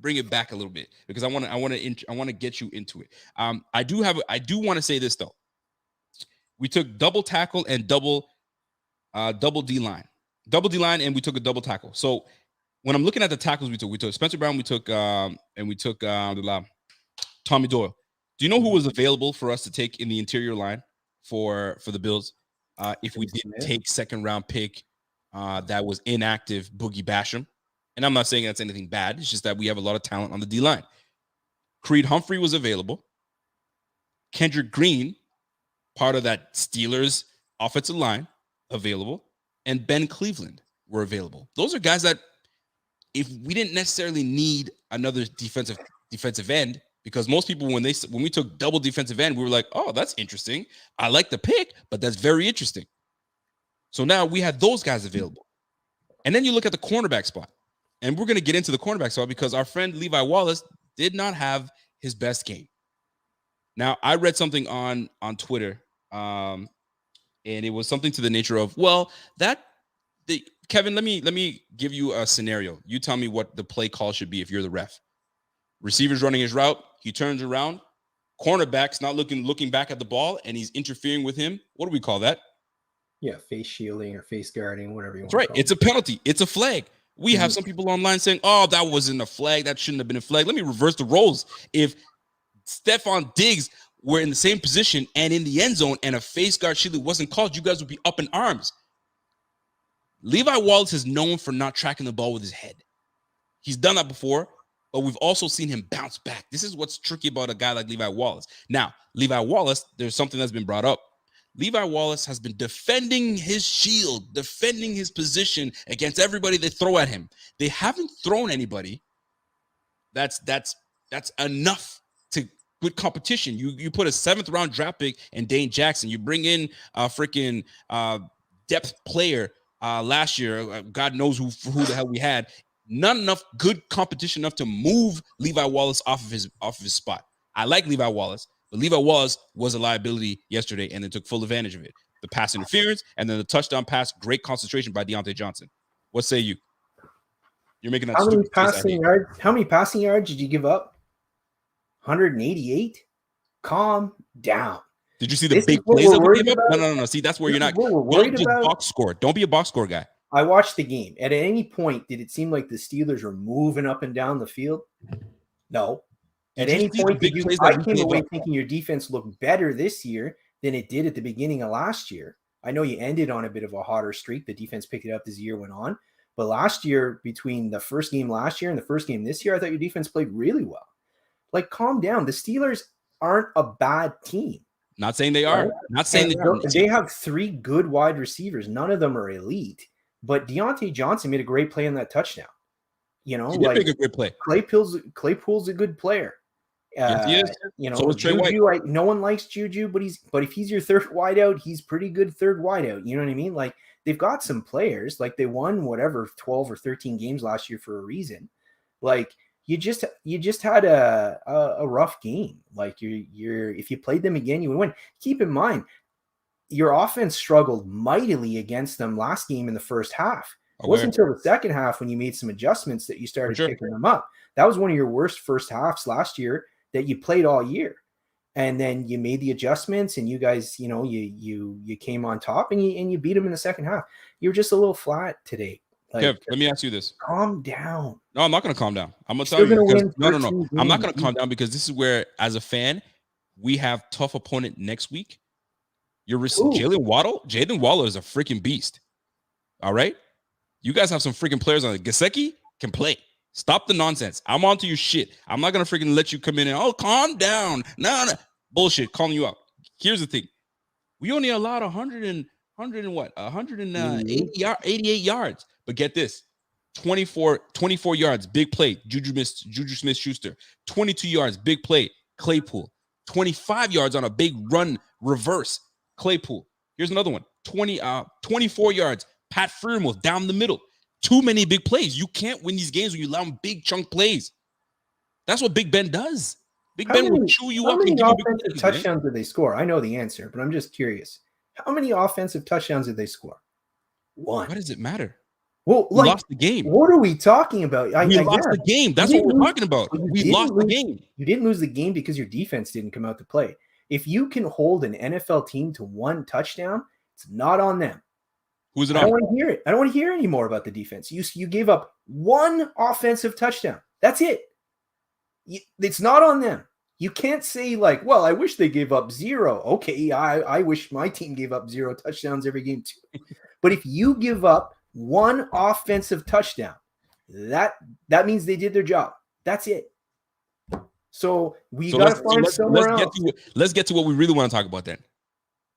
bring it back a little bit because I want to get you into it. I do want to say this though. We took double tackle and double D line, and we took a double tackle. So when I'm looking at the tackles we took Spencer Brown, we took Tommy Doyle. Do you know who was available for us to take in the interior line for the Bills if we didn't take second round pick that was inactive Boogie Basham? And I'm not saying that's anything bad. It's just that we have a lot of talent on the D line. Creed Humphrey was available. Kendrick Green, part of that Steelers offensive line, available, and Ben Cleveland were available. Those are guys that, if we didn't necessarily need another defensive end, because most people when we took double defensive end, we were like, oh, that's interesting. I like the pick, but that's very interesting. So now we had those guys available. And then you look at the cornerback spot. And we're going to get into the cornerback spot because our friend Levi Wallace did not have his best game. Now, I read something on Twitter, and it was something to the nature of, well, Kevin, let me give you a scenario. You tell me what the play call should be if you're the ref. Receiver's running his route. He turns around. Cornerback's not looking back at the ball, and he's interfering with him. What do we call that? Yeah, face shielding or face guarding, whatever you want. That's right. It's a penalty. It's a flag. We have some people online saying, "Oh, that wasn't a flag. That shouldn't have been a flag." Let me reverse the roles. If Stephon Diggs were in the same position and in the end zone, and a face guard shielding wasn't called, you guys would be up in arms. Levi Wallace is known for not tracking the ball with his head. He's done that before, but we've also seen him bounce back. This is what's tricky about a guy like Levi Wallace. Now, Levi Wallace, there's something that's been brought up. Levi Wallace has been defending his shield, defending his position against everybody they throw at him. They haven't thrown anybody that's enough to with competition. You put a 7th round draft pick in Dane Jackson. You bring in a freaking depth player last year. God knows who the hell we had. Not enough good competition enough to move Levi Wallace off of his spot. I like Levi Wallace, but Levi Wallace was a liability yesterday, and they took full advantage of it. The pass interference and then the touchdown pass, great concentration by Deontay Johnson. What say you? You're making that how many passing yards did you give up? 188. Calm down. Did you see the big plays that we gave up? No. See, that's where you're not. Don't just box score. Don't be a box score guy. I watched the game. At any point, did it seem like the Steelers were moving up and down the field? No. At any point, I came away thinking your defense looked better this year than it did at the beginning of last year. I know you ended on a bit of a hotter streak. The defense picked it up as the year went on. But last year, between the first game last year and the first game this year, I thought your defense played really well. Like, calm down. The Steelers aren't a bad team. Not saying they are. Not saying they have 3 good wide receivers. None of them are elite. But Deontay Johnson made a great play on that touchdown. You know, he did make a great play. Claypool's a good player. Yes, he is. You know, so is Trey White. No one likes Juju, but if he's your third wideout, he's pretty good third wideout. You know what I mean? Like, they've got some players. Like, they won 12 or 13 games last year for a reason. Like, you just had a rough game. Like, if you played them again, you would win. Keep in mind, your offense struggled mightily against them last game in the first half. It wasn't until the second half when you made some adjustments that you started picking them up. That was one of your worst first halves last year that you played all year. And then you made the adjustments, and you guys, you know, you came on top, and you beat them in the second half. You're just a little flat today. Like, Kev, let me ask you this. Calm down. No, I'm not going to calm down. I'm going to tell you because no. I'm not going to calm down because this is where, as a fan, we have tough opponent next week. Jalen Waddle is a freaking beast. All right? You guys have some freaking players on it. Gesicki can play. Stop the nonsense. I'm onto your shit. I'm not going to freaking let you come in and, calm down. No. Bullshit. Calling you out. Here's the thing. We only allowed 188 yards. But get this. 24 yards, big play. Juju Smith-Schuster. 22 yards, big play. Claypool. 25 yards on a big run reverse. Claypool. Here's another one. 24 yards. Pat Freiermuth down the middle. Too many big plays. You can't win these games when you allow big chunk plays. That's what Big Ben does. Big Ben will chew you up. How many offensive touchdowns did they score? I know the answer, but I'm just curious. How many offensive touchdowns did they score? 1. What does it matter? Well, we lost the game. What are we talking about? We lost the game. That's what we're talking about. We lost the game. You didn't lose the game because your defense didn't come out to play. If you can hold an NFL team to 1 touchdown, it's not on them. Who's it on? I don't want to hear it. I don't want to hear any more about the defense. You gave up 1 offensive touchdown. That's it. It's not on them. You can't say like, well, I wish they gave up 0. Okay, I wish my team gave up 0 touchdowns every game too. But if you give up 1 offensive touchdown, that means they did their job. That's it. So we got to find somewhere else. Let's get to what we really want to talk about then.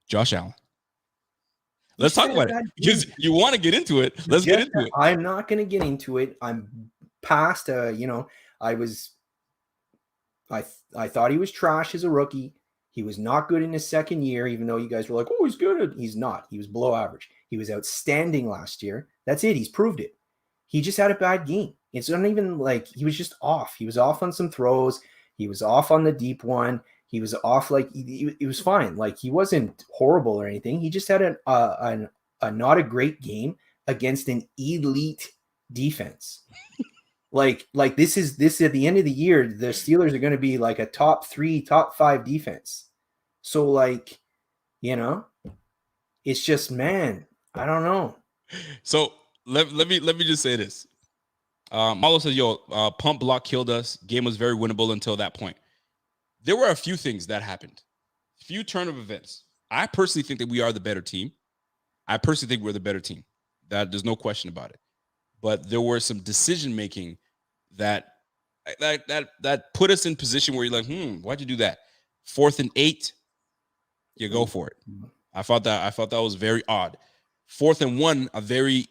Josh Allen. Let's talk about it because you want to get into it. Let's get into it. I'm not going to get into it. I'm past. I thought he was trash as a rookie. He was not good in his second year, even though you guys were like, "Oh, he's good." He's not. He was below average. He was outstanding last year. That's it. He's proved it. He just had a bad game. It's not even like he was just off. He was off on some throws. He was off on the deep one. He was off, like he was fine. Like he wasn't horrible or anything. He just had a not a great game against an elite defense. Like this at the end of the year, the Steelers are going to be like a top 3, top 5 defense. So like, it's just, man, I don't know. So let me just say this. Marlo says, "Yo, pump block killed us. Game was very winnable until that point." There were a few things that happened, few turn of events. I personally think that we are the better team. I personally think we're the better team. That there's no question about it. But there were some decision making that put us in position where you're like, why'd you do that? 4th and 8, you go for it. I thought that was very odd. 4th and 1, a very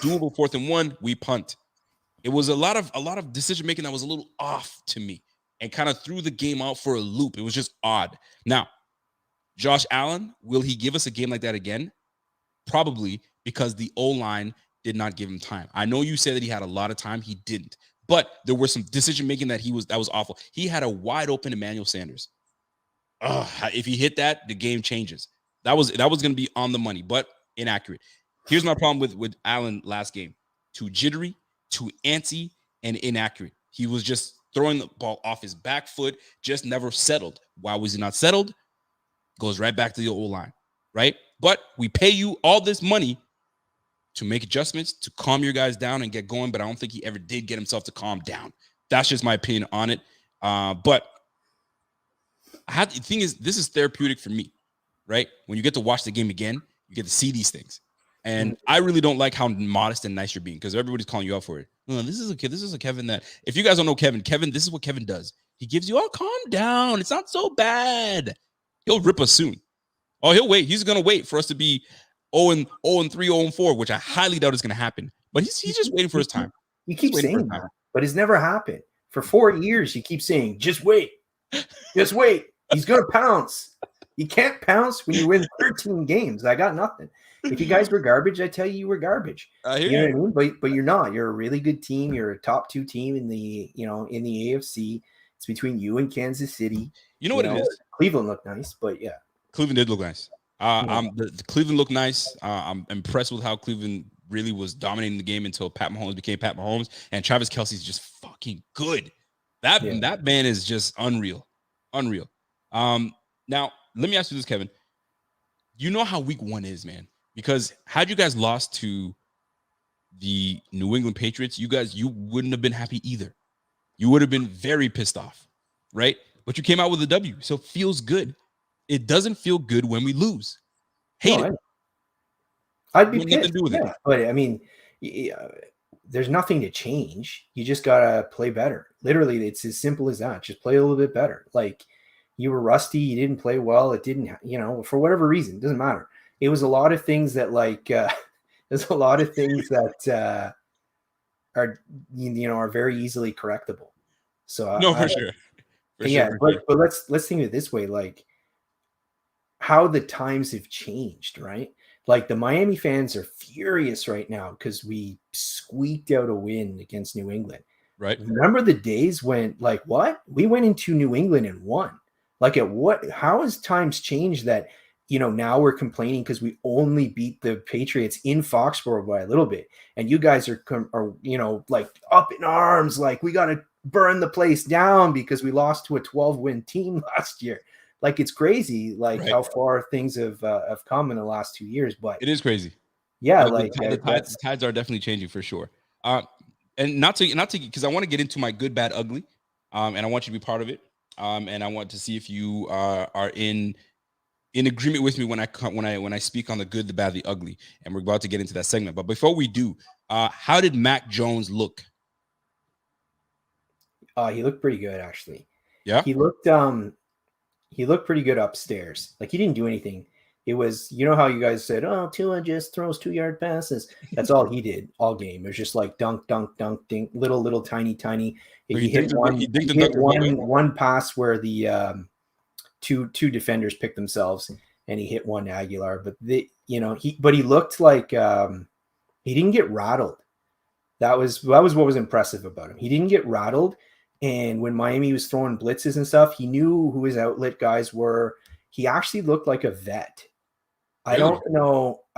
doable 4th and 1, we punt. It was a lot of decision making that was a little off to me and kind of threw the game out for a loop. It was just odd. Now, Josh Allen, will he give us a game like that again? Probably, because the O-line did not give him time. I know you said that he had a lot of time. He didn't. But there was some decision making that was awful. He had a wide open Emmanuel Sanders. If he hit that, the game changes. That was going to be on the money, but inaccurate. Here's my problem with Allen last game. Too jittery, too antsy, and inaccurate. He was just throwing the ball off his back foot, just never settled. Why was he not settled? Goes right back to the old line, right? But we pay you all this money to make adjustments, to calm your guys down and get going, but I don't think he ever did get himself to calm down. That's just my opinion on it. But the thing is, this is therapeutic for me, right? When you get to watch the game again, you get to see these things. And I really don't like how modest and nice you're being because everybody's calling you out for it. No, this is a Kevin that, if you guys don't know Kevin, this is what Kevin does. He gives you, calm down. It's not so bad. He'll rip us soon. Oh, he'll wait. He's going to wait for us to be 0-3, 0-4, which I highly doubt is going to happen. But he's just waiting for his time. You keep saying that, but it's never happened. For 4 years, you keep saying, just wait. Just wait. He's going to pounce. You can't pounce when you win 13 games. I got nothing. If you guys were garbage, I tell you were garbage. You know what I mean? But you're not. You're a really good team. You're a top 2 team in the AFC. It's between you and Kansas City. You know what it is? Cleveland looked nice, but yeah. Cleveland did look nice. The Cleveland looked nice. I'm impressed with how Cleveland really was dominating the game until Pat Mahomes became Pat Mahomes, and Travis Kelce's just fucking good. That man is just unreal. Now let me ask you this, Kevin. You know how week 1 is, man. Because had you guys lost to the New England Patriots, you wouldn't have been happy either. You would have been very pissed off, right? But you came out with a W, so it feels good. It doesn't feel good when we lose. Hate it. I'd be pissed. Nothing to do with it. But I mean, there's nothing to change. You just gotta play better. Literally, it's as simple as that. Just play a little bit better. Like, you were rusty. You didn't play well. It didn't, for whatever reason, it doesn't matter. It was a lot of things that there's a lot of things that are very easily correctable. So no, for sure. But let's think of it this way, like how the times have changed, right? Like the Miami fans are furious right now because we squeaked out a win against New England. Right. Remember the days when, like, what? We went into New England and won. Like, how has times changed that, now we're complaining because we only beat the Patriots in Foxborough by a little bit. And you guys are like up in arms, like we got to burn the place down because we lost to a 12-win team last year. Like, it's crazy, like how far things have come in the last 2 years. But it is crazy. Yeah, the tides are definitely changing for sure. And not to because I want to get into my good, bad, ugly, and I want you to be part of it. And I want to see if you are in agreement with me when I speak on the good, the bad, the ugly. And we're about to get into that segment. But before we do, how did Mac Jones look? He looked pretty good, actually. Yeah, he looked pretty good upstairs. Like, he didn't do anything. It was, how you guys said, oh, Tua just throws 2-yard passes. That's all he did all game. It was just like dunk, dunk, dunk, dink, little, tiny. He hit one pass where the two defenders picked themselves, and he hit one Aguilar. But he looked like he didn't get rattled. That was what was impressive about him. He didn't get rattled. And when Miami was throwing blitzes and stuff, he knew who his outlet guys were. He actually looked like a vet. I Really?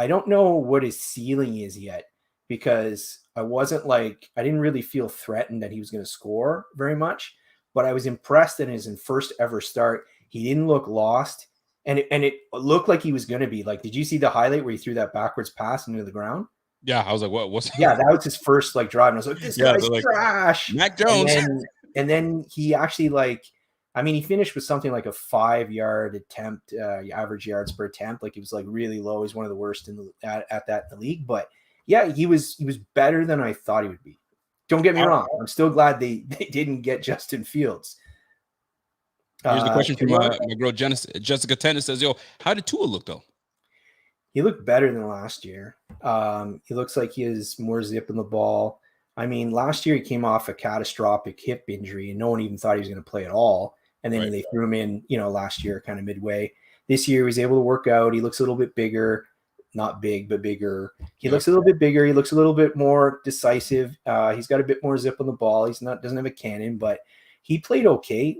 don't know what his ceiling is yet, because I didn't really feel threatened that he was going to score very much, but I was impressed in his first ever start. He didn't look lost, and it looked like he was going to be. Like, did you see the highlight where he threw that backwards pass into the ground? Yeah, I was like, what's Yeah, that was his first drive, and I was like, this yeah, guy's they're like trash. Mac And Jones. then he actually he finished with something like a 5-yard attempt, average yards per attempt. Like, he was really low. He's one of the worst at that in the league. But yeah, he was better than I thought he would be. Don't get me wrong. I'm still glad they didn't get Justin Fields. Here's the question from my girl Jessica Tennis says, yo, how did Tua look though? He looked better than last year. He looks like he has more zip in the ball. I mean, last year he came off a catastrophic hip injury, and no one even thought he was going to play at all. And then they threw him in, last year, kind of midway. This year he was able to work out. He looks a little bit bigger, not big, but bigger. He looks a little bit bigger. He looks a little bit more decisive. He's got a bit more zip on the ball. Doesn't have a cannon, but he played okay.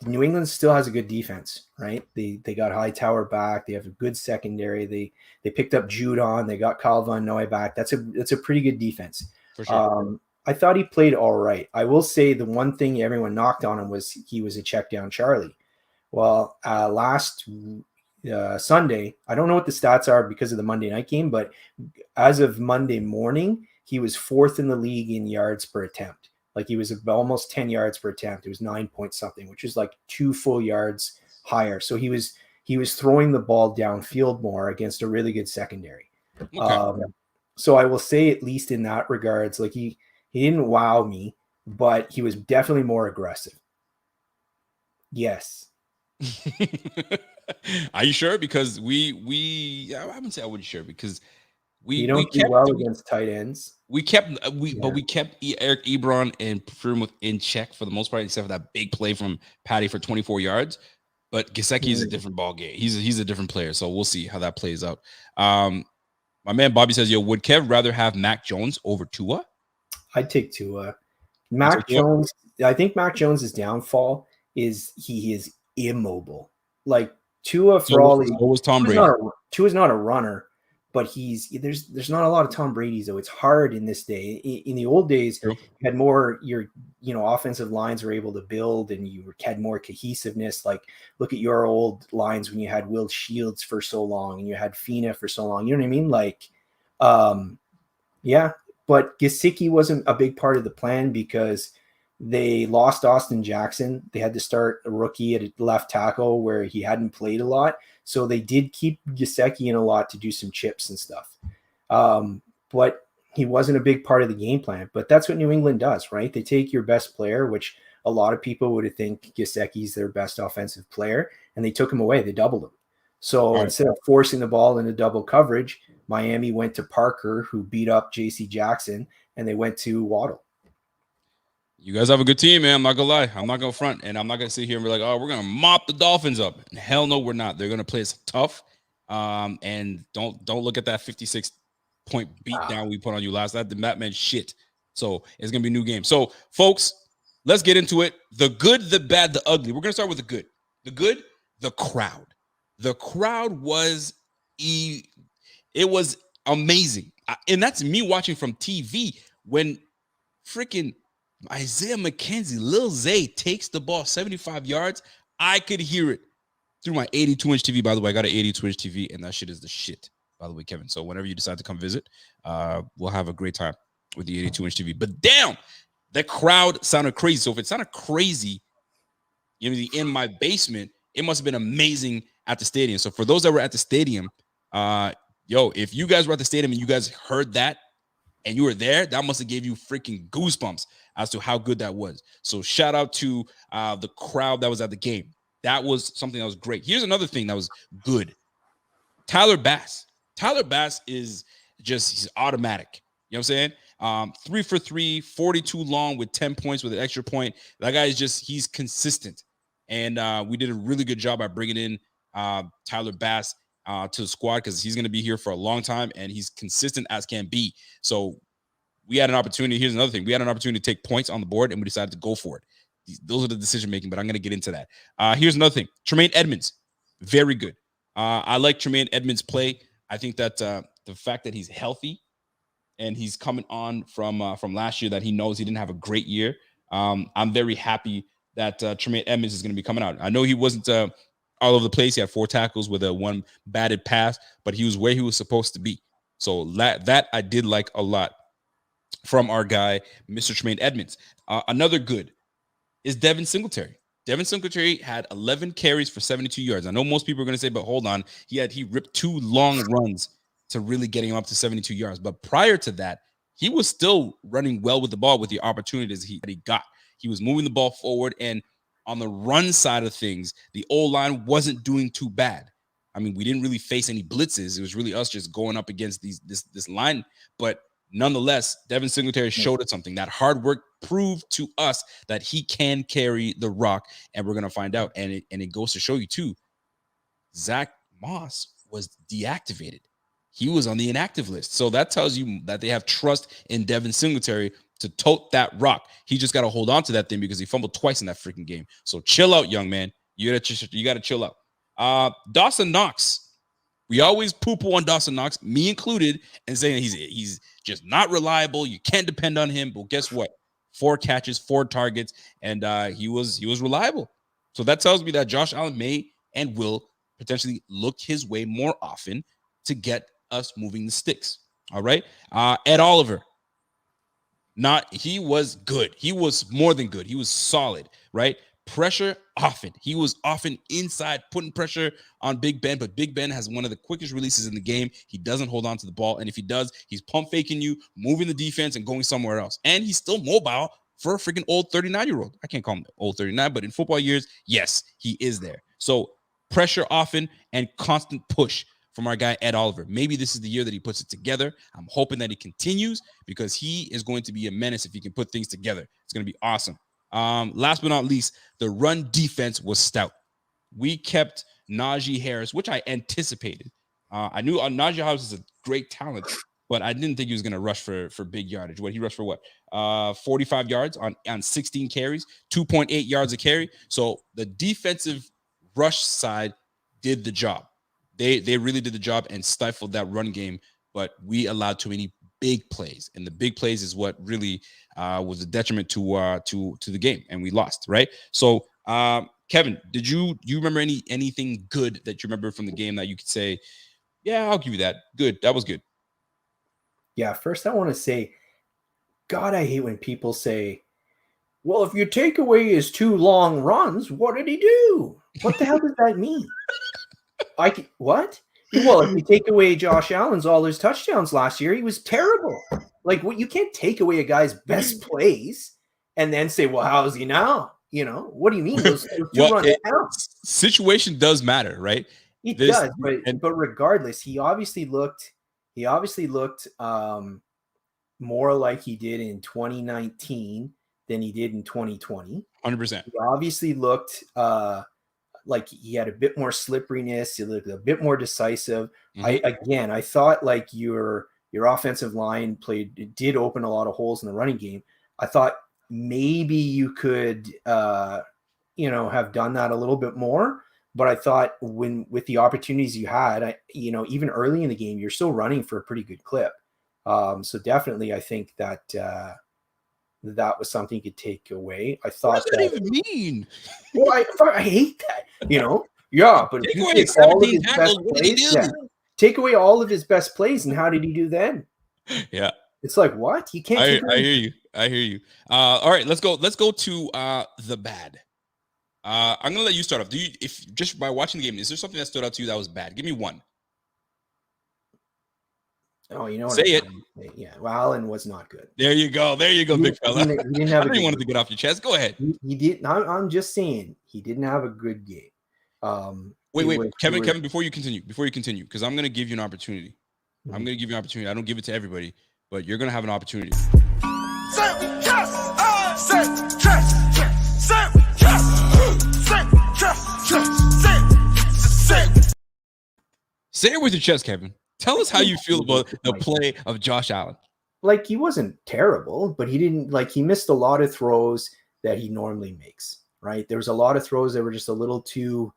New England still has a good defense, right? They got Hightower back. They have a good secondary. They picked up Judon. They got Kyle Van Noy back. That's a pretty good defense. For sure. I thought he played all right. I will say the one thing everyone knocked on him was he was a check down Charlie. Well, last Sunday, I don't know what the stats are because of the Monday night game, but as of Monday morning, he was 4th in the league in yards per attempt. Like, he was almost 10 yards per attempt. It was 9 point something, which is like 2 full yards higher. So he was throwing the ball downfield more against a really good secondary. Okay. So I will say, at least in that regards, he didn't wow me, but he was definitely more aggressive. Yes. Are you sure? Because I wouldn't say I wouldn't sure, because we don't do well against tight ends. But we kept Eric Ebron and Freiermuth in check for the most part, except for that big play from Patty for 24 yards. But Gesicki is a different ball game. He's a different player, so we'll see how that plays out. My man Bobby says, yo, would Kev rather have Mac Jones over Tua? I'd take Tua. Mac Jones, I think Mac Jones' downfall is he is immobile. Like, Tua, for all he was Tom Brady. Tua's not a runner, but there's not a lot of Tom Brady's, though. It's hard in this day. In the old days, you had more, your offensive lines were able to build, and you had more cohesiveness. Like, look at your old lines when you had Will Shields for so long and you had Fina for so long. You know what I mean? Like, yeah. But Gesicki wasn't a big part of the plan because they lost Austin Jackson. They had to start a rookie at left tackle where he hadn't played a lot. So they did keep Gesicki in a lot to do some chips and stuff. But he wasn't a big part of the game plan. But that's what New England does, right? They take your best player, which a lot of people would think Gesicki's their best offensive player, and they took him away. They doubled him. So instead of forcing the ball into double coverage, Miami went to Parker, who beat up J.C. Jackson, and they went to Waddle. You guys have a good team, man. I'm not going to lie. I'm not going to front, and I'm not going to sit here and be like, oh, we're going to mop the Dolphins up. And hell no, we're not. They're going to play us tough, and don't look at that 56-point beat down we put on you last night. That meant shit. So it's going to be a new game. So, folks, let's get into it. The good, the bad, the ugly. We're going to start with the good. The good, the crowd. The crowd was it was amazing. And that's me watching from TV when freaking Isaiah McKenzie, Lil Zay, takes the ball 75 yards. I could hear it through my 82-inch TV. By the way, I got an 82-inch TV, and that shit is the shit, by the way, Kevin. So whenever you decide to come visit, we'll have a great time with the 82-inch TV. But damn, the crowd sounded crazy. So if it sounded crazy, in my basement, it must have been amazing at the stadium. So for those that were at the stadium, if you guys were at the stadium and you guys heard that and you were there, that must have gave you freaking goosebumps as to how good that was. So shout out to the crowd that was at the game. That was something that was great. Here's another thing that was good. Tyler Bass. Tyler Bass is he's automatic. You know what I'm saying? 3 for 3, 42 long with 10 points with an extra point. That guy is he's consistent. And we did a really good job by bringing in Tyler Bass to the squad because he's going to be here for a long time and he's consistent as can be. So we had an opportunity. Here's another thing. We had an opportunity to take points on the board, and we decided to go for it. Those are the decision making, but I'm going to get into that. Here's another thing. Tremaine Edmonds, very good. I like Tremaine Edmonds' play. I think that the fact that he's healthy and he's coming on from last year, that he knows he didn't have a great year. I'm very happy that Tremaine Edmonds is going to be coming out. I know he wasn't all over the place. He had 4 tackles with a 1 batted pass, but he was where he was supposed to be. So that I did like a lot from our guy, Mr. Tremaine Edmonds. Another good is Devin Singletary. Devin Singletary had 11 carries for 72 yards. I know most people are going to say, but hold on. He ripped 2 long runs to really getting him up to 72 yards. But prior to that, he was still running well with the ball with the opportunities that he got. He was moving the ball forward, and on the run side of things, the O-line wasn't doing too bad. I mean, we didn't really face any blitzes. It was really us just going up against this line. But nonetheless, Devin Singletary showed us something. That hard work proved to us that he can carry the rock, and we're going to find out. And it goes to show you, too, Zach Moss was deactivated. He was on the inactive list. So that tells you that they have trust in Devin Singletary to tote that rock. He just got to hold on to that thing because he fumbled twice in that freaking game. So chill out, young man. You got to chill out. Dawson Knox. We always poo-poo on Dawson Knox, me included, and saying he's just not reliable. You can't depend on him. But guess what? 4 catches, 4 targets, and he was reliable. So that tells me that Josh Allen may and will potentially look his way more often to get us moving the sticks. All right. Ed Oliver. He was good. He was more than good. He was solid, right? Pressure often. He was often inside putting pressure on Big Ben, but Big Ben has one of the quickest releases in the game. He doesn't hold on to the ball, and if he does, he's pump faking you, moving the defense, and going somewhere else. And he's still mobile for a freaking old 39-year-old. I can't call him old 39, but in football years, yes, he is there. So pressure often and constant push from our guy, Ed Oliver. Maybe this is the year that he puts it together. I'm hoping that he continues because he is going to be a menace if he can put things together. It's going to be awesome. Last but not least, the run defense was stout. We kept Najee Harris, which I anticipated. I knew Najee Harris is a great talent, but I didn't think he was going to rush for big yardage. He rushed for 45 yards on 16 carries, 2.8 yards a carry. So the defensive rush side did the job. They really did the job and stifled that run game, but we allowed too many big plays, and the big plays is what really was a detriment to the game, and we lost, right? So, Kevin, did you remember anything good that you remember from the game that you could say, yeah, I'll give you that. Good, that was good. Yeah, first I want to say, God, I hate when people say, well, if your takeaway is 2 long runs, what did he do? What the hell does that mean? What? Well, if you take away Josh Allen's all his touchdowns last year, he was terrible. Like, what? You can't take away a guy's best plays and then say, well, how is he now? You know, what do you mean? Those 2 runs situation does matter, right? It does, but regardless, he obviously looked more like he did in 2019 than he did in 2020. 100%. He obviously looked like he had a bit more slipperiness. He looked a bit more decisive. Mm-hmm. I thought like your offensive line did open a lot of holes in the running game. I thought maybe you could, have done that a little bit more. But I thought with the opportunities you had, even early in the game, you're still running for a pretty good clip. So definitely, I think that that was something you could take away. I thought what does that even mean? Well, I hate that. Yeah, but take away 17 tackles. What did he do? Take away all of his best plays, and how did he do then? Yeah, it's like what? You can't. I hear you. All right, let's go to the bad. I'm gonna let you start off. If just by watching the game, is there something that stood out to you that was bad? Give me one. Oh, you know what? Say it. Yeah, well, Allen was not good. There you go, big fella. He didn't have. I wanted to get off your chest. Go ahead. He did. I'm just saying he didn't have a good game. Wait, Kevin. Before you continue, because I'm gonna give you an opportunity. Mm-hmm. I'm gonna give you an opportunity. I don't give it to everybody, but you're gonna have an opportunity. Say it with your chest, Kevin. Tell us how you feel about the play of Josh Allen. like he wasn't terrible, but he didn't like he missed a lot of throws that he normally makes. Right, there was a lot of throws that were just a little too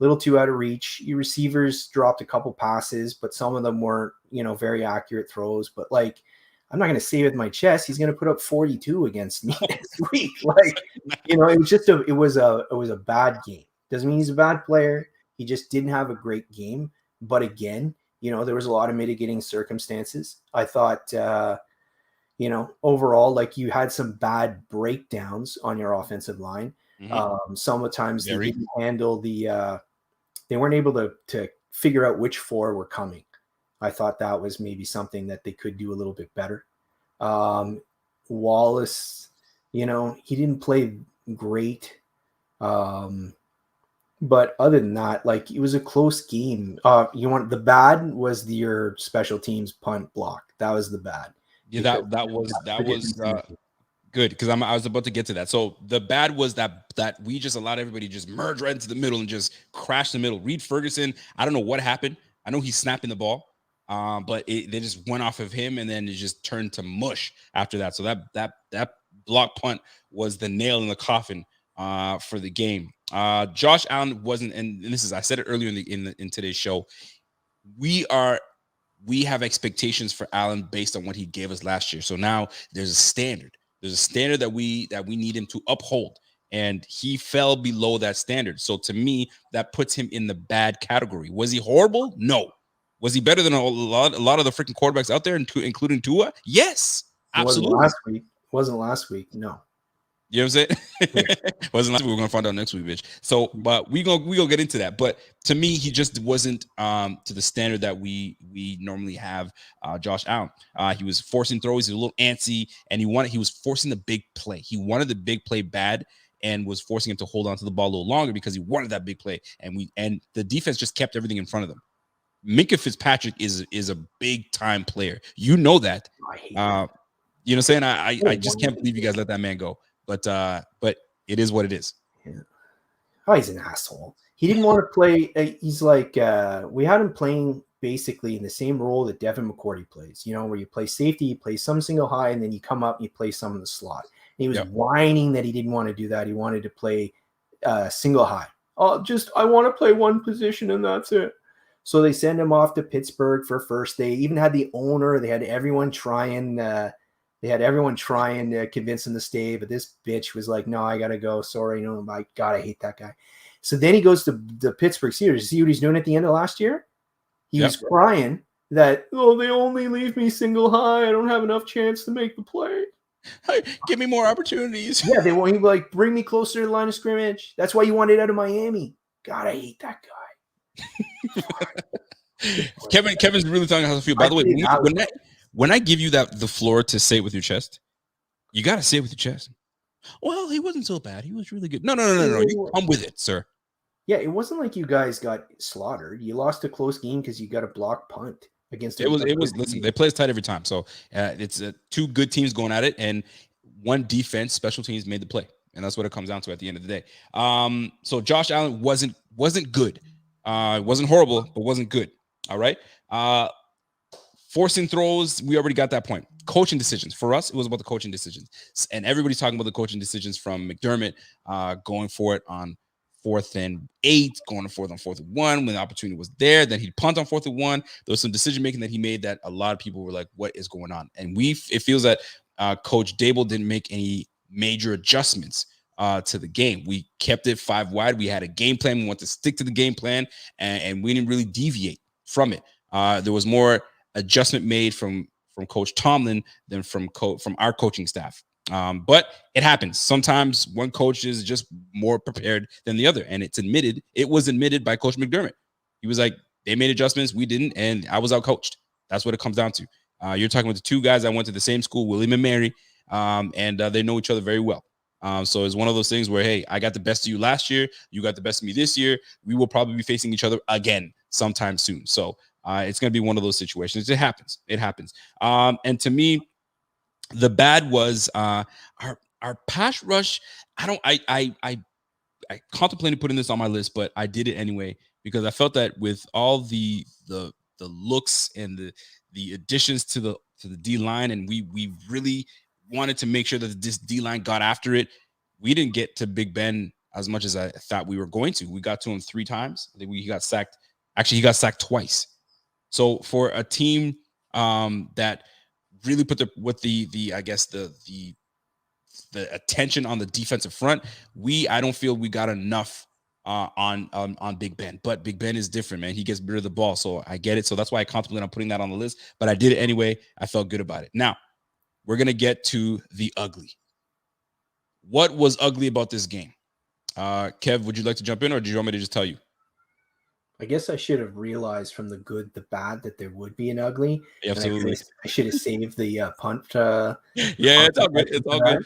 out of reach. Your receivers dropped a couple passes, but some of them weren't, very accurate throws. But like, I'm not going to say with my chest, he's going to put up 42 against me next week. Like, it was just it was a bad game. Doesn't mean he's a bad player. He just didn't have a great game. But again, there was a lot of mitigating circumstances. I thought, overall, like you had some bad breakdowns on your offensive line. Some of the times they didn't handle they weren't able to figure out which four were coming. I thought that was maybe something that they could do a little bit better. Wallace, he didn't play great. But other than that, like it was a close game. The bad was your special teams punt block. That was the bad. Yeah, that was good, because I was about to get to that. So the bad was that we just allowed everybody just merge right into the middle and just crash the middle. Reed Ferguson, I don't know what happened. I know he's snapping the ball, but they just went off of him, and then it just turned to mush after that. So that block punt was the nail in the coffin for the game. Josh Allen wasn't, and this is, I said it earlier in today's show. We have expectations for Allen based on what he gave us last year. So now there's a standard. There's a standard that we need him to uphold, and he fell below that standard. So to me, that puts him in the bad category. Was he horrible? No. Was he better than a lot of the freaking quarterbacks out there, including Tua? Yes, absolutely. Wasn't last week. No. You know what I'm saying? Wasn't last week. We're gonna find out next week, bitch. So, but we gonna get into that. But to me, he just wasn't to the standard that we normally have. Josh Allen, he was forcing throws. He was a little antsy, and he was forcing the big play. He wanted the big play bad, and was forcing him to hold on to the ball a little longer because he wanted that big play. And the defense just kept everything in front of them. Minkah Fitzpatrick is a big time player. You know that. I hate that. You know what I'm saying? I just can't believe you guys let that man go. But it is what it is. Yeah. Oh, he's an asshole. He didn't want to play. He's like, we had him playing basically in the same role that Devin McCourty plays, where you play safety, you play some single high, and then you come up and you play some in the slot. And he was whining that he didn't want to do that. He wanted to play single high. I want to play one position and that's it. So they send him off to Pittsburgh for first. They even had the owner. They had everyone trying to convince him to stay, but this bitch was like, no, I got to go. Sorry. No, my God, I hate that guy. So then he goes to the Pittsburgh Steelers. See what he's doing at the end of last year? He was crying that, they only leave me single high. I don't have enough chance to make the play. Hey, give me more opportunities. Yeah, they want you bring me closer to the line of scrimmage. That's why you wanted out of Miami. God, I hate that guy. Kevin's really telling how to feel. By the way, when I give you the floor to say it with your chest, you got to say it with your chest. Well, he wasn't so bad. He was really good. No. You come with it, sir. Yeah, it wasn't like you guys got slaughtered. You lost a close game because you got a block punt against. It was. Listen, they play as tight every time. So it's two good teams going at it, and one defense, special teams made the play, and that's what it comes down to at the end of the day. So Josh Allen wasn't good. It wasn't horrible, but wasn't good. All right. Forcing throws, we already got that point. Coaching decisions. For us, it was about the coaching decisions. And everybody's talking about the coaching decisions from McDermott going for it on 4th and 8, going for it on 4th and 1 when the opportunity was there. Then he'd punt on 4th and 1. There was some decision-making that he made that a lot of people were like, what is going on? And it feels that Coach Dable didn't make any major adjustments to the game. We kept it 5 wide. We had a game plan. We wanted to stick to the game plan, and we didn't really deviate from it. There was more adjustment made from Coach Tomlin than from our coaching staff. But it happens. Sometimes one coach is just more prepared than the other, and it was admitted by Coach McDermott. He was like, they made adjustments, we didn't, and I was out-coached. That's what it comes down to. You're talking with the two guys that went to the same school, William and Mary, and they know each other very well. So it's one of those things where, hey, I got the best of you last year. You got the best of me this year. We will probably be facing each other again sometime soon. So it's going to be one of those situations. It happens. And to me, the bad was our pass rush. I contemplated putting this on my list, but I did it anyway because I felt that with all the looks and the additions to the D line, and we really wanted to make sure that this D line got after it. We didn't get to Big Ben as much as I thought we were going to. We got to him 3 times. I think he got sacked. Actually, he got sacked twice. So for a team that really put the I guess the attention on the defensive front, I don't feel we got enough on Big Ben. But Big Ben is different, man. He gets rid of the ball, so I get it. So that's why I contemplate on putting that on the list. But I did it anyway. I felt good about it. Now we're gonna get to the ugly. What was ugly about this game? Kev, would you like to jump in, or do you want me to just tell you? I guess I should have realized from the good, the bad, that there would be an ugly. Absolutely. I should have saved the punt. Yeah, it's all good. It's all good.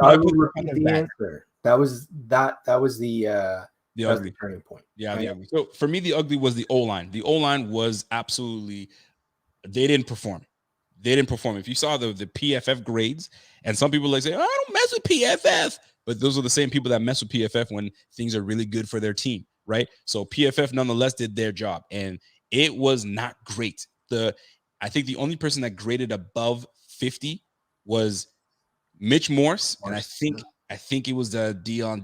I will repeat the answer. That was the ugly turning point. Yeah, right? The ugly. So for me, the ugly was the O-line. The O-line was absolutely, they didn't perform. If you saw the PFF grades, and some people like say, oh, I don't mess with PFF, but those are the same people that mess with PFF when things are really good for their team, right? So PFF nonetheless did their job, and it was not great. I think the only person that graded above 50 was Mitch Morse, and I think it was Darrell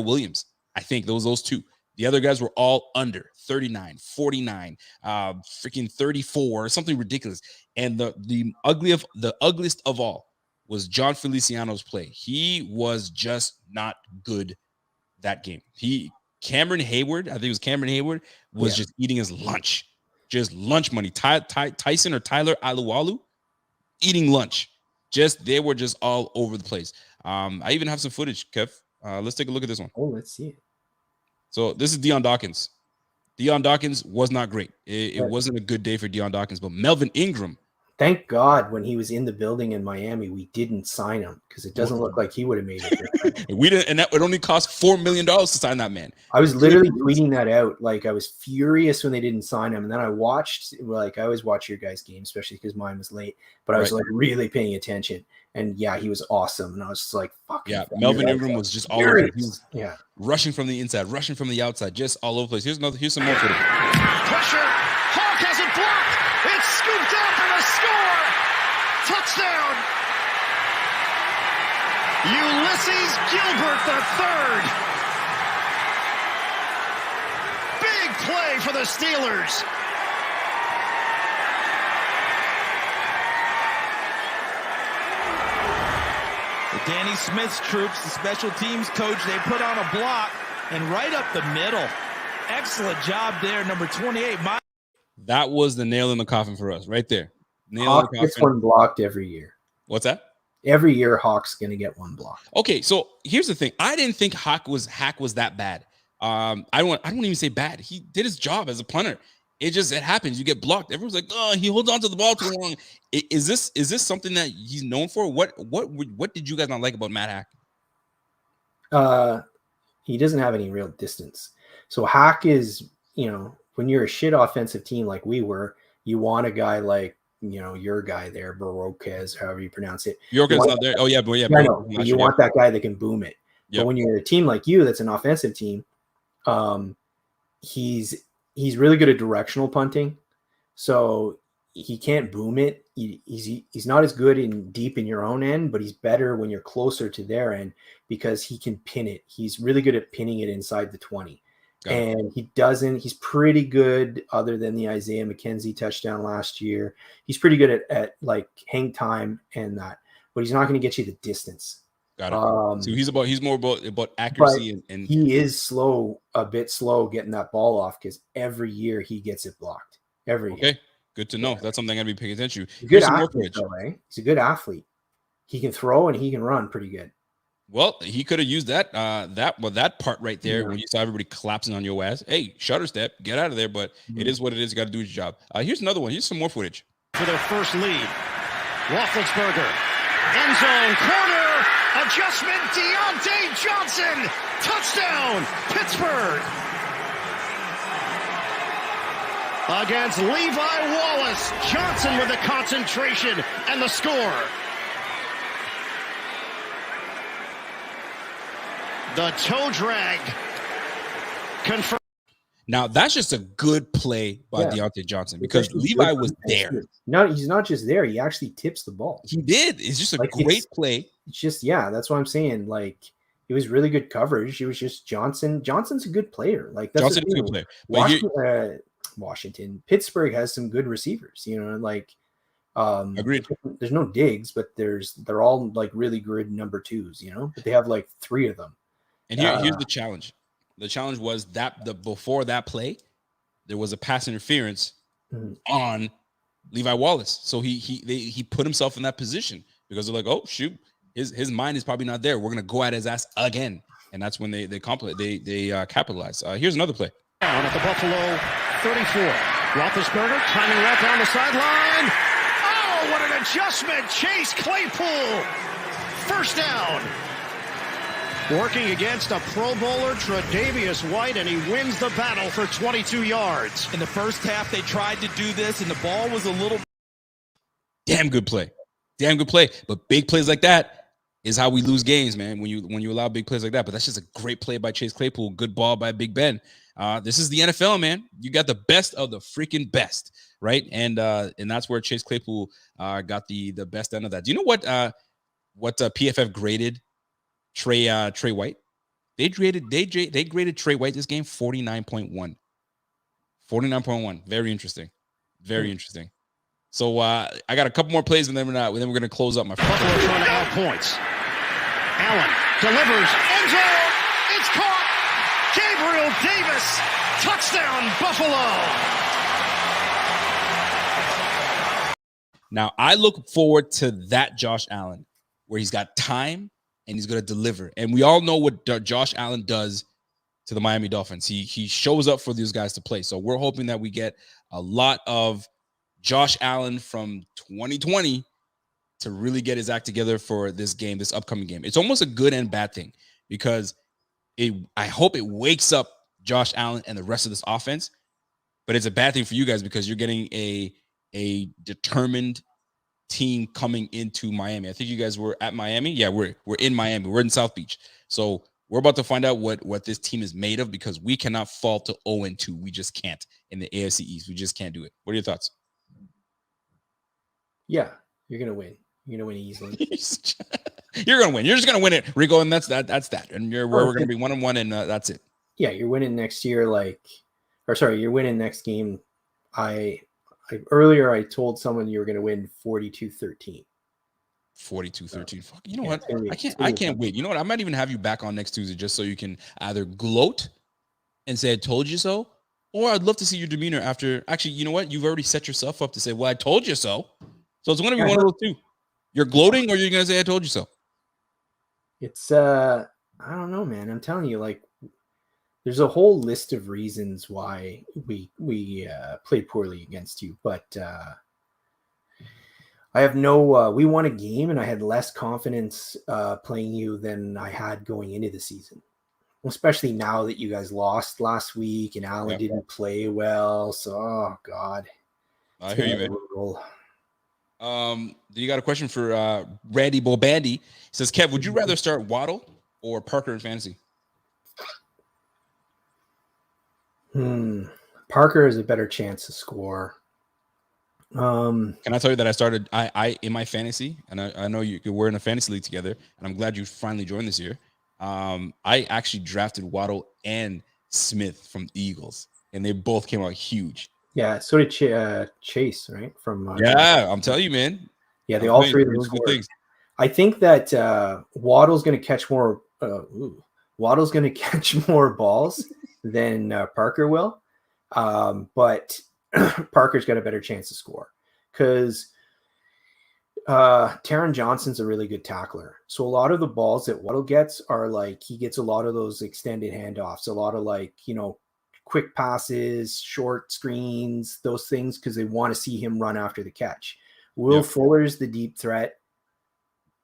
Williams. I think those two. The other guys were all under 39, 49, freaking 34, or something ridiculous. And the ugliest of all was John Feliciano's play. He was just not good that game. Cameron Hayward, I think it was Cameron Hayward, was just eating his lunch. Just lunch money. Tyson or Tyler Alualu eating lunch. They were just all over the place. I even have some footage, Kev. Let's take a look at this one. Oh, let's see it. So this is Deion Dawkins. Deion Dawkins was not great. It wasn't a good day for Deion Dawkins, but Melvin Ingram. Thank God when he was in the building in Miami, we didn't sign him, because it doesn't look like he would have made it. We didn't, and that would only cost $4 million to sign that man. I was literally tweeting that out. Like, I was furious when they didn't sign him. And then I watched, I always watch your guys' game, especially because mine was late, but I was like really paying attention. And yeah, he was awesome. And I was just like, fuck. Yeah, Melvin Ingram was just all over. He was rushing from the inside, rushing from the outside, just all over the place. Here's some more footage. Pressure. Hawk has it blocked. It's scooped up and a score. Touchdown. Ulysses Gilbert III. Big play for the Steelers. Danny Smith's troops, the special teams coach, they put on a block and right up the middle. Excellent job there, number 28. That was the nail in the coffin for us right there. Hawk gets one blocked every year. What's that? Every year, Hawk's going to get one block. Okay, so here's the thing. I didn't think Hack was that bad. I don't even say bad. He did his job as a punter. It happens. You get blocked. Everyone's like, oh, he holds on to the ball too long. Is this something that he's known for? What did you guys not like about Matt Hack? He doesn't have any real distance. So Hack is, when you're a shit offensive team like we were, you want a guy like, your guy there, Barocas, however you pronounce it. Yorker's not there. Oh yeah, but yeah. You want that guy that can boom it. Yep. But when you're a team like you, that's an offensive team, he's really good at directional punting, so he can't boom it. He's not as good in deep in your own end, but he's better when you're closer to their end because he can pin it. He's really good at pinning it inside the 20. And he's pretty good other than the Isaiah McKenzie touchdown last year. He's pretty good at like hang time and that, but he's not going to get you the distance. Got it. So he's more about accuracy and he is a bit slow getting that ball off because every year he gets it blocked. Every year. Good to know. That's something I'm gonna be paying attention to. Good athlete, though, eh? He's a good athlete. He can throw and he can run pretty good. Well, he could have used that part right there when you saw everybody collapsing on your ass. Hey, shutter step, get out of there. But it is what it is. You got to do your job. Here's another one. Here's some more footage for their first lead. Roethlisberger, end zone corner adjustment. Deontay Johnson, touchdown, Pittsburgh. Against Levi Wallace, Johnson with the concentration and the score. The toe drag confirmed. Now that's just a good play by Deontay Johnson because Levi was there. No, he's not just there. He actually tips the ball. He did. It's just a great play. It's just, that's what I'm saying. Like, it was really good coverage. It was just Johnson. Johnson's a good player. Like, that's Johnson is a good player. Washington, Pittsburgh has some good receivers. Like, agreed. There's no Diggs, but they're all like really good number twos. But they have like 3 of them. And here's the challenge. The challenge was that before that play, there was a pass interference on Levi Wallace. So he put himself in that position because they're like, oh shoot, his mind is probably not there. We're gonna go at his ass again, and that's when they capitalize. Here's another play. Down at the Buffalo 34. Roethlisberger timing right down the sideline. Oh, what an adjustment! Chase Claypool, first down. Working against a Pro Bowler, Tre'Davious White, and he wins the battle for 22 yards. In the first half, they tried to do this, and the ball was a little... Damn good play. But big plays like that is how we lose games, man, when you allow big plays like that. But that's just a great play by Chase Claypool. Good ball by Big Ben. This is the NFL, man. You got the best of the freaking best, right? And that's where Chase Claypool got the best end of that. Do you know what PFF graded Trey White? They graded Trey White this game 49.1. 49.1. Very interesting. So I got a couple more plays and then we're going to close up my friend. Buffalo trying to add points. Allen delivers. End zone. It's caught. Gabriel Davis. Touchdown, Buffalo. Now I look forward to that Josh Allen where he's got time and he's going to deliver. And we all know what Josh Allen does to the Miami Dolphins. He shows up for these guys to play. So we're hoping that we get a lot of Josh Allen from 2020 to really get his act together for this game, this upcoming game. It's almost a good and bad thing because I hope it wakes up Josh Allen and the rest of this offense, but it's a bad thing for you guys because you're getting a determined team coming into Miami. I think you guys were at Miami. Yeah, we're in Miami. We're in South Beach. So we're about to find out what this team is made of because we cannot fall to 0-2. We just can't in the AFC East. We just can't do it. What are your thoughts? Yeah, you're gonna win. You're gonna win easily. You're gonna win. You're just gonna win it, Rico, and that's that. And we're gonna be 1-1, and that's it. Yeah, you're winning next year. You're winning next game. Earlier I told someone you were gonna win 42-13. 42-13. Fuck, you know what? I can't wait. You know what? I might even have you back on next Tuesday just so you can either gloat and say I told you so, or I'd love to see your demeanor after. Actually, you know what? You've already set yourself up to say, well, I told you so. So it's going to be one of those two. You're gloating or you're going to say, I told you so. It's, I don't know, man. I'm telling you, like, there's a whole list of reasons why we played poorly against you. But I have we won a game and I had less confidence playing you than I had going into the season. Especially now that you guys lost last week and Allen didn't play well. So, oh, God. I hear you, man. You got a question for Randy Bobandy? He says, Kev, would you rather start Waddle or Parker in fantasy? Parker has a better chance to score. Can I tell you that I started I in my fantasy, and I know we're in a fantasy league together, and I'm glad you finally joined this year. I actually drafted Waddle and Smith from the Eagles, and they both came out huge. Yeah, so did Chase, right? From I'm telling you, man. Yeah, they all three of those good things. I think that Waddle's going to catch more. Waddle's going to catch more balls than Parker will, but Parker's got a better chance to score because Taron Johnson's a really good tackler. So a lot of the balls that Waddle gets are like he gets a lot of those extended handoffs, a lot of quick passes, short screens, those things because they want to see him run after the catch. Will Fuller is the deep threat.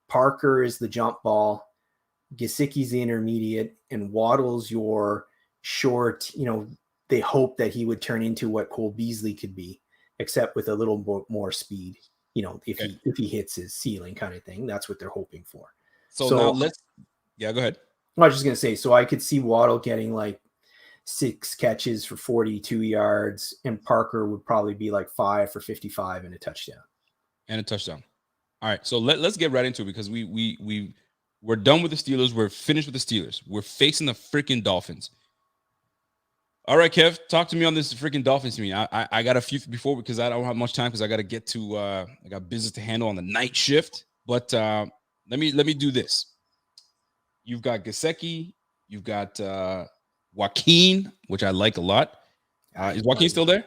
Parker is the jump ball. Gesicki's the intermediate, and Waddle's your short. They hope that he would turn into what Cole Beasley could be, except with a little more speed. If he hits his ceiling, kind of thing. That's what they're hoping for. So now go ahead. I was just gonna say, so I could see Waddle getting like 6 catches for 42 yards, and Parker would probably be like 5 for 55 and a touchdown. All right, so let's get right into it because we're done with the Steelers. We're finished with the Steelers. We're facing the freaking Dolphins. All right, Kev, talk to me on this freaking Dolphins team. I got a few before because I don't have much time because I got to get to I got business to handle on the night shift. But let me do this. You've got Gesicki, you've got Joaquin, which I like a lot. Is Joaquin still there?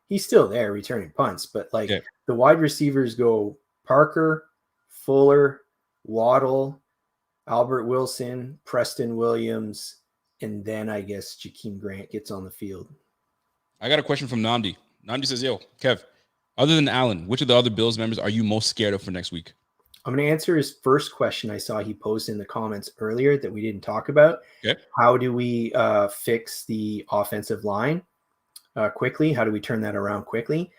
He's still there returning punts, but like Okay. the wide receivers go Parker, Fuller, Waddle, Albert Wilson, Preston Williams, and then I guess Jakeem Grant gets on the field. I got a question from Nandi. Nandi says, yo, Kev, other than Allen, which of the other Bills members are you most scared of for next week? I'm going to answer his first question I saw he posted in the comments earlier that we didn't talk about. Okay. How do we fix the offensive line quickly? How do we turn that around quickly?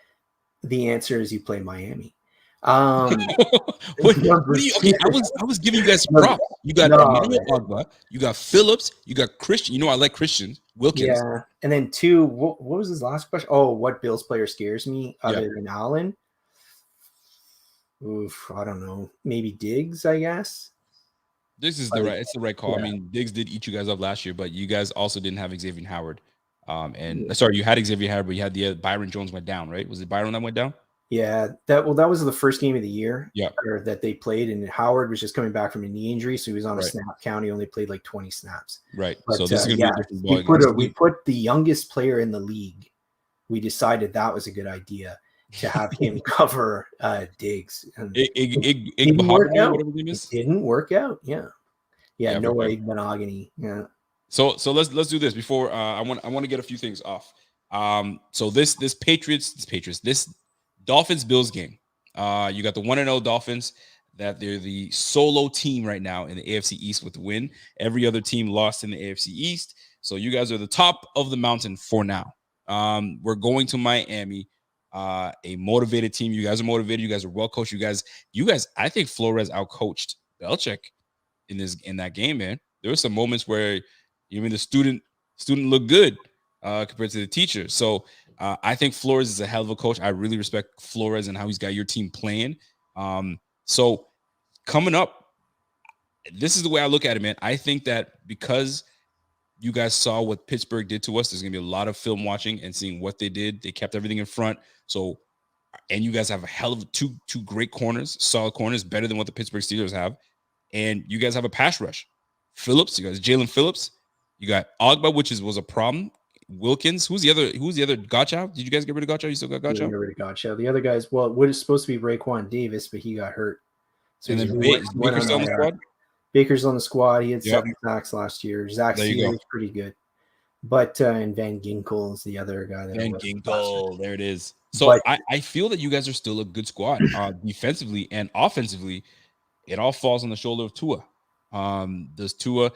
The answer is you play Miami. Wait, okay, I was giving you guys props. You got Emmanuel Ogbah, you got Phillips, you got Christian. You know I like Christian Wilkins. Yeah, and then 2. What was his last question? Oh, what Bills player scares me other than Allen? Oof, I don't know. Maybe Diggs, I guess. It's the right call. Yeah. I mean, Diggs did eat you guys up last year, but you guys also didn't have Xavier Howard. Sorry, you had Xavier Howard, but you had the Byron Jones went down, right? Was it Byron that went down? Yeah, that was the first game of the year that they played, and Howard was just coming back from a knee injury, so he was on a snap count. He only played like 20 snaps. Right. But, so this is going to be a different ball. We put the youngest player in the league. We decided that was a good idea to have him cover Diggs. It didn't work out. Yeah. No way, monogamy. Yeah. So let's do this before I want to get a few things off. So this Dolphins Bills game. You got the 1-0 Dolphins that they're the solo team right now in the AFC East with the win. Every other team lost in the AFC East. So you guys are the top of the mountain for now. We're going to Miami, a motivated team. You guys are motivated. You guys are well coached. You guys, I think Flores outcoached Belichick in that game, man. There were some moments where even the student looked good compared to the teacher. So I think Flores is a hell of a coach. I really respect Flores and how he's got your team playing. So coming up, this is the way I look at it, man. I think that because you guys saw what Pittsburgh did to us, there's going to be a lot of film watching and seeing what they did. They kept everything in front. So, and you guys have a hell of two great corners, solid corners, better than what the Pittsburgh Steelers have. And you guys have a pass rush. Phillips, you guys, Jalen Phillips. You got Ogbah, which was a problem. Wilkins. Who's the other? Gotcha? Did you guys get rid of Gotcha? You still got Gotcha? Get rid of Gotcha. The other guys, well, what is supposed to be Raekwon Davis, but he got hurt. So and then Baker's on the squad? Baker's on the squad. He had 7 sacks last year. Zach Sealer is pretty good. But and Van Ginkel is the other guy. Van Ginkel, there it is. So I feel that you guys are still a good squad. Defensively and offensively, it all falls on the shoulder of Tua. Does Tua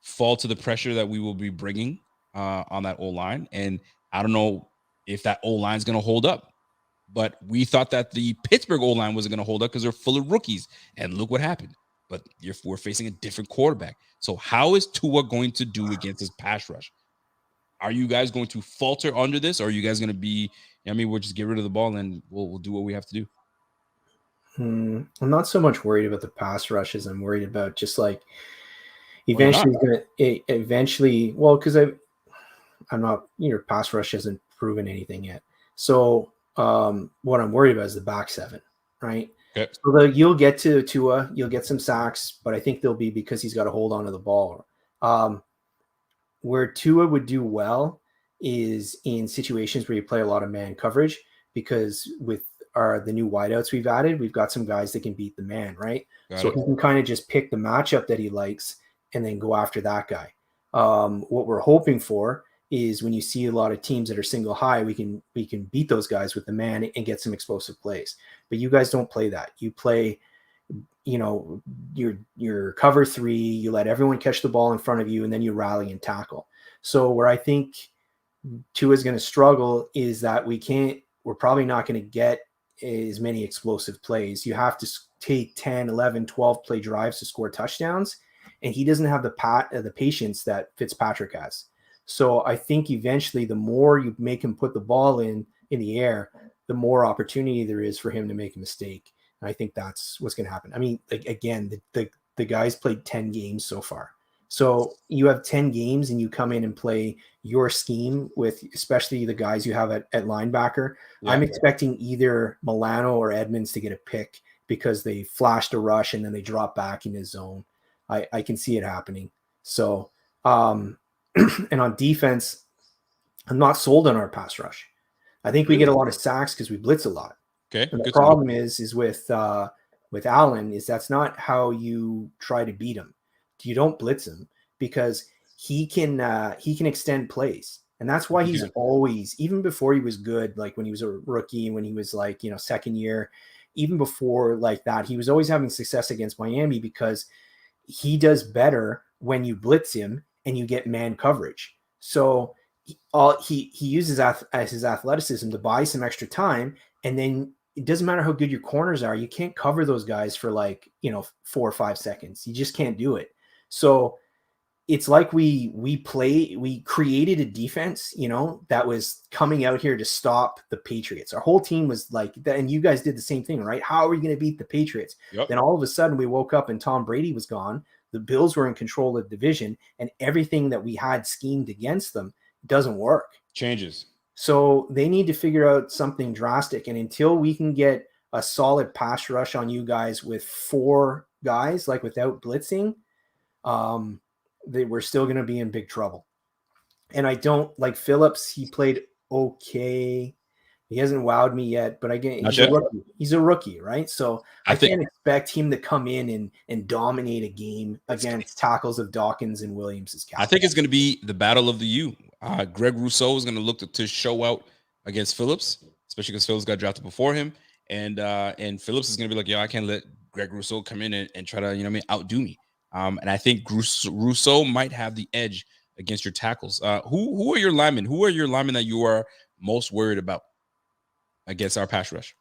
fall to the pressure that we will be bringing on that O-line? And I don't know if that O-line is going to hold up. But we thought that the Pittsburgh O-line wasn't going to hold up because they're full of rookies. And look what happened. But we're facing a different quarterback. So how is Tua going to do against his pass rush? Are you guys going to falter under this? Or are you guys going to be, we'll just get rid of the ball and we'll do what we have to do? I'm not so much worried about the pass rushes. I'm worried about just like eventually, well, because I'm not, pass rush hasn't proven anything yet. So what I'm worried about is the back 7, right? Okay. So you'll get to Tua, you'll get some sacks, but I think they'll be because he's got to hold on to the ball. Where Tua would do well is in situations where you play a lot of man coverage, because with the new wideouts we've added, we've got some guys that can beat the man, right? So he can kind of just pick the matchup that he likes and then go after that guy. What we're hoping for is when you see a lot of teams that are single high, we can beat those guys with the man and get some explosive plays. But you guys don't play that. You play, your cover 3, you let everyone catch the ball in front of you, and then you rally and tackle. So where I think Tua is going to struggle is that we're probably not going to get as many explosive plays. You have to take 10, 11, 12 play drives to score touchdowns, and he doesn't have the patience that Fitzpatrick has. So I think eventually the more you make him put the ball in the air, the more opportunity there is for him to make a mistake. And I think that's what's going to happen. I mean, like, again, the guy's played 10 games so far. So you have 10 games and you come in and play your scheme with especially the guys you have at linebacker. Yeah. I'm expecting either Milano or Edmonds to get a pick because they flashed a rush and then they drop back in his zone. I can see it happening. So, and on defense, I'm not sold on our pass rush. I think we get a lot of sacks because we blitz a lot. Okay. And the problem is with Allen is that's not how you try to beat him. You don't blitz him because he can extend plays. And that's why he's always, even before he was good, like when he was a rookie and when he was like, second year, even before like that, he was always having success against Miami because he does better when you blitz him and you get man coverage. So he uses as his athleticism to buy some extra time. And then it doesn't matter how good your corners are. You can't cover those guys for 4 or 5 seconds. You just can't do it. So it's like we created a defense, that was coming out here to stop the Patriots. Our whole team was like that. And you guys did the same thing, right? How are we going to beat the Patriots? Yep. Then all of a sudden we woke up and Tom Brady was gone. The Bills were in control of the division and everything that we had schemed against them doesn't work. Changes. So they need to figure out something drastic. And until we can get a solid pass rush on you guys with 4 guys, like without blitzing, we're still going to be in big trouble. And I don't like Phillips. He played okay. He hasn't wowed me yet, but again, he's a rookie, right? So I can't expect him to come in and dominate a game against tackles of Dawkins and Williams' I think it's going to be the battle of the U. Greg Rousseau is going to look to show out against Phillips, especially because Phillips got drafted before him. And Phillips is going to be like, I can't let Greg Rousseau come in and try to, outdo me. And I think Rousseau might have the edge against your tackles. Who are your linemen? Who are your linemen that you are most worried about against our pass rush?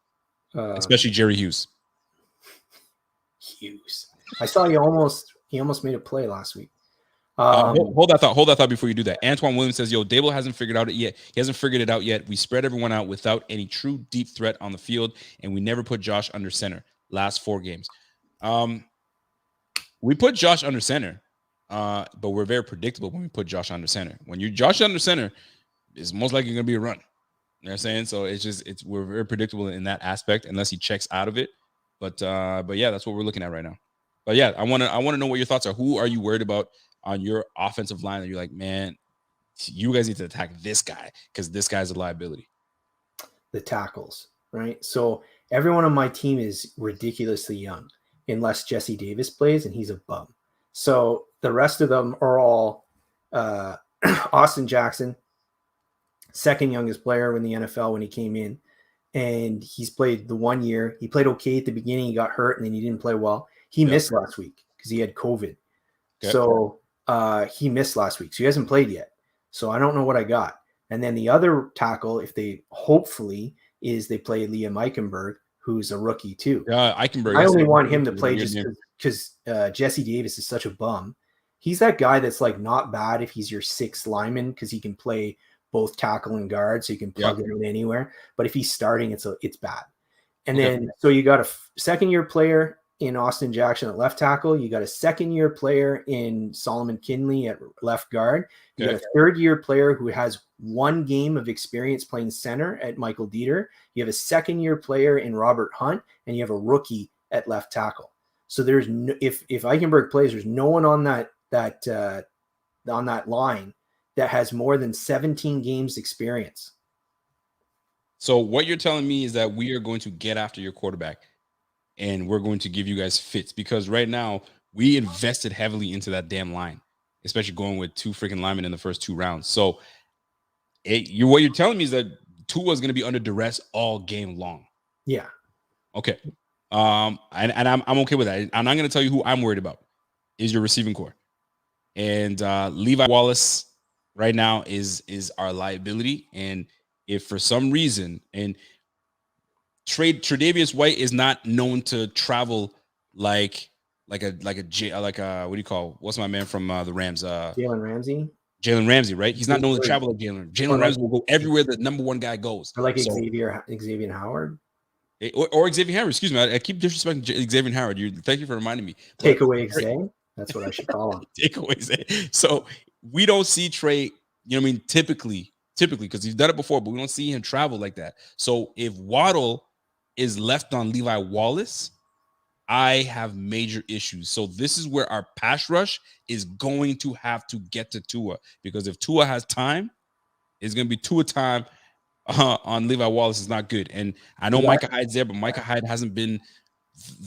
Especially Jerry Hughes. I saw he almost made a play last week. Hold that thought before you do that. Antoine Williams says, Dable hasn't figured it out yet. We spread everyone out without any true deep threat on the field, and we never put Josh under center last 4 games. We put Josh under center, but we're very predictable when we put Josh under center. When you Josh under center, it's most likely going to be a run. You know what I'm saying? So we're very predictable in that aspect unless he checks out of it. But yeah, that's what we're looking at right now. But yeah, I want to know what your thoughts are. Who are you worried about on your offensive line that you're like, man, you guys need to attack this guy because this guy's a liability? The tackles, right? So everyone on my team is ridiculously young unless Jesse Davis plays and he's a bum. So the rest of them are all Austin Jackson, second youngest player in the NFL when he came in. And he's played the 1 year. He played okay at the beginning. He got hurt and then he didn't play well. He missed last week because he had COVID. Okay. So he missed last week. So he hasn't played yet. So I don't know what I got. And then the other tackle, if they hopefully is they play Liam Eichenberg, who's a rookie too. Eichenberg. I only want him to play just because Jesse Davis is such a bum. He's that guy that's like not bad if he's your 6th lineman because he can play both tackle and guard, so you can plug it in anywhere. But if he's starting, it's bad. And then so you got a second-year player in Austin Jackson at left tackle. You got a second-year player in Solomon Kinley at left guard. You got a third-year player who has 1 game of experience playing center at Michael Dieter. You have a second-year player in Robert Hunt, and you have a rookie at left tackle. So there's no, if Eichenberg plays, there's no one on that line that has more than 17 games experience. So what you're telling me is that we are going to get after your quarterback and we're going to give you guys fits because right now we invested heavily into that damn line, especially going with 2 freaking linemen in the first 2 rounds. So what you're telling me is that Tua is going to be under duress all game long. Yeah. Okay. And I'm okay with that. I'm not going to tell you who I'm worried about is your receiving core. And Levi Wallace right now is our liability. And if for some reason, and Tre'Davious White is not known to travel like a what do you call, what's my man from the Rams? Jalen Ramsey. Jalen Ramsey, right? He's not known to travel like Jalen. Jalen Ramsey will go everywhere the number one guy goes. Or like Xavier Howard. Or Xavier Howard. Excuse me. I keep disrespecting Xavier Howard. Thank you for reminding me. Take away Xavier. That's what I should call him. Take away Xavier. So we don't see Trey, you know what I mean? Typically, because he's done it before, but we don't see him travel like that. So if Waddle is left on Levi Wallace, I have major issues. So this is where our pass rush is going to have to get to Tua, because if Tua has time, it's going to be Tua time on Levi Wallace is not good. And I know Micah Hyde's there, but Micah Hyde hasn't been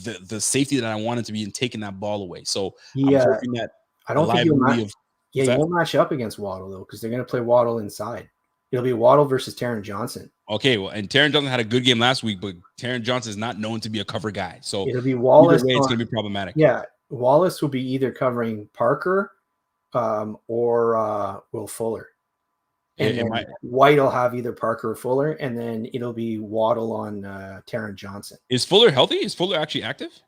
the safety that I wanted to be in taking that ball away. So I'm hoping that I don't think you won't match up against Waddle though, because they're going to play Waddle inside. It'll be Waddle versus Taron Johnson. Okay, well, and Taron Johnson had a good game last week, but Taron Johnson is not known to be a cover guy. So it'll be Wallace. Either way, it's going to be problematic. Yeah, Wallace will be either covering Parker or Will Fuller. And then White will have either Parker or Fuller, and then it'll be Waddle on Taron Johnson. Is Fuller healthy? Is Fuller actually active?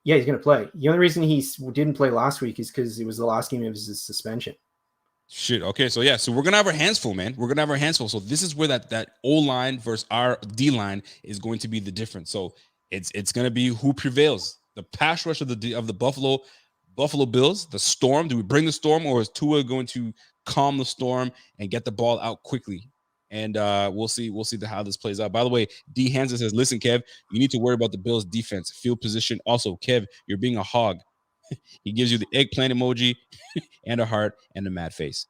Yeah, he's going to play. The only reason he didn't play last week is because it was the last game of his suspension. Shit. Okay. So so we're gonna have our hands full, man. We're gonna have our hands full. So this is where that O line versus our D line is going to be the difference. So it's gonna be who prevails. The pass rush of the Buffalo Bills, the storm. Do we bring the storm, or is Tua going to calm the storm and get the ball out quickly? And we'll see how this plays out. By the way, D Hansen says, "Listen, Kev, you need to worry about the Bills' defense, field position. Also, Kev, you're being a hog." He gives you the eggplant emoji and a heart and a mad face.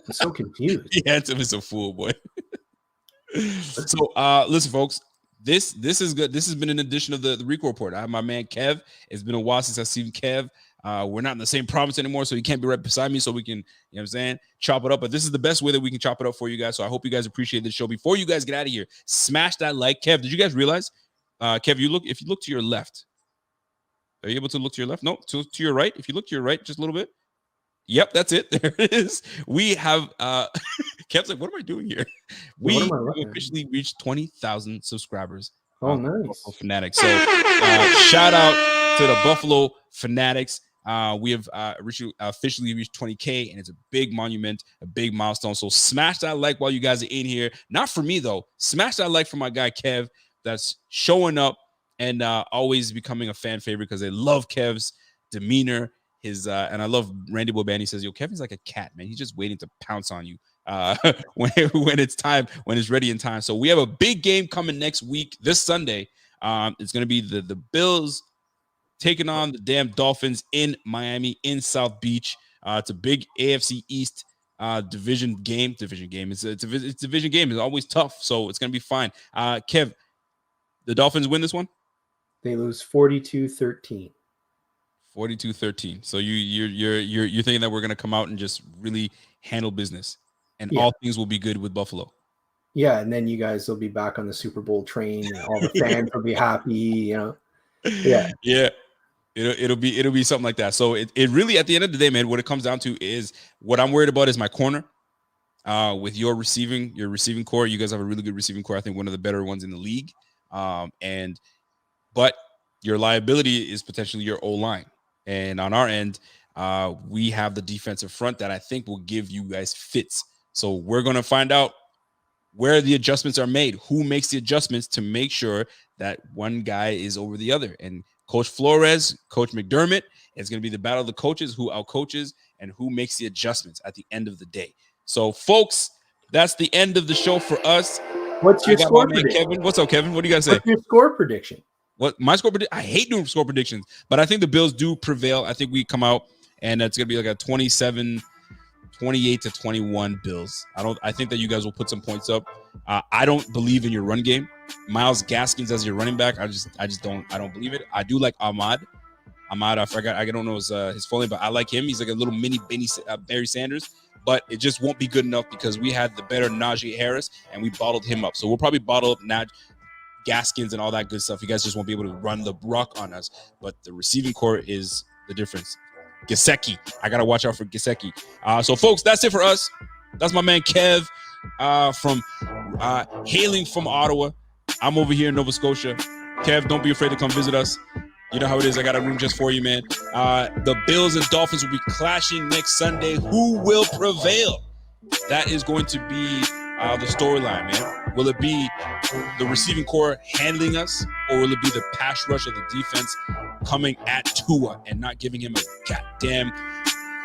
I'm so confused. Yeah, it's a fool, boy. So, listen, folks, this is good. This has been an edition of the Rico Report. I have my man Kev. It's been a while since I've seen Kev. We're not in the same province anymore, so he can't be right beside me, so we can, you know what I'm saying, chop it up. But this is the best way that we can chop it up for you guys. So I hope you guys appreciate this show. Before you guys get out of here, smash that like. Kev, did you guys realize? Kev, if you look to your left. Are you able to look to your left? No, to your right. If you look to your right just a little bit. Yep, that's it. There it is. We have Kev's like, what am I doing here? We have officially reached 20,000 subscribers. Oh, nice. Buffalo Fanatics. So shout out to the Buffalo Fanatics. We have officially reached 20K, and it's a big monument, a big milestone. So smash that like while you guys are in here. Not for me, though. Smash that like for my guy, Kev, that's showing up and always becoming a fan favorite because they love Kev's demeanor. And I love Randy Boban. He says, "Yo, Kevin's like a cat, man. He's just waiting to pounce on you when it's time, when it's ready in time." So we have a big game coming next week, this Sunday. It's going to be the Bills taking on the damn Dolphins in Miami, in South Beach. It's a big AFC East division game. It's a division game. It's always tough, so it's going to be fine. Kev, the Dolphins win this one? They lose 42-13. 42-13. So you're thinking that we're going to come out and just really handle business, and all things will be good with Buffalo. Yeah, and then you guys will be back on the Super Bowl train, and all the fans will be happy, you know. Yeah. Yeah. It'll be something like that. So it really, at the end of the day, man, what it comes down to is what I'm worried about is my corner. With your receiving core, you guys have a really good receiving core. I think one of the better ones in the league. But your liability is potentially your O-line. And on our end, we have the defensive front that I think will give you guys fits. So we're going to find out where the adjustments are made, who makes the adjustments to make sure that one guy is over the other. And Coach Flores, Coach McDermott, it's going to be the battle of the coaches, who outcoaches and who makes the adjustments at the end of the day. So, folks, that's the end of the show for us. What's your score prediction? Kevin, what's up, Kevin? What do you guys say? What's your score prediction? What my score prediction? I hate doing score predictions, but I think the Bills do prevail. I think we come out and it's gonna be like a 28-21 Bills. I think that you guys will put some points up. I don't believe in your run game. Miles Gaskins as your running back. I don't believe it. I do like Ahmad. I forgot. I don't know his full name, but I like him. He's like a little mini Barry Sanders. But it just won't be good enough because we had the better Najee Harris and we bottled him up. So we'll probably bottle up Gaskins and all that good stuff. You guys just won't be able to run the rock on us. But the receiving core is the difference. Gesicki. I got to watch out for Gesicki. So, folks, that's it for us. That's my man Kev hailing from Ottawa. I'm over here in Nova Scotia. Kev, don't be afraid to come visit us. You know how it is. I got a room just for you, man. The Bills and Dolphins will be clashing next Sunday. Who will prevail? That is going to be the storyline, man. Will it be the receiving core handling us, or will it be the pass rush of the defense coming at Tua and not giving him a goddamn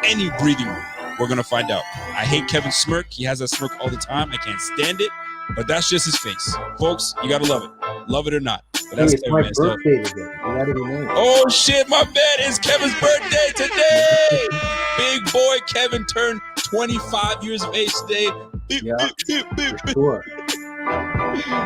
any breathing room? We're going to find out. I hate Kevin's smirk. He has that smirk all the time. I can't stand it, but that's just his face. Folks, you got to love it. Love it or not. But that's it's Kevin, my man. birthday today. You gotta be nice. Oh, shit, my man. It's Kevin's birthday today. Big boy Kevin turned 25 years of age today. Yeah, for sure.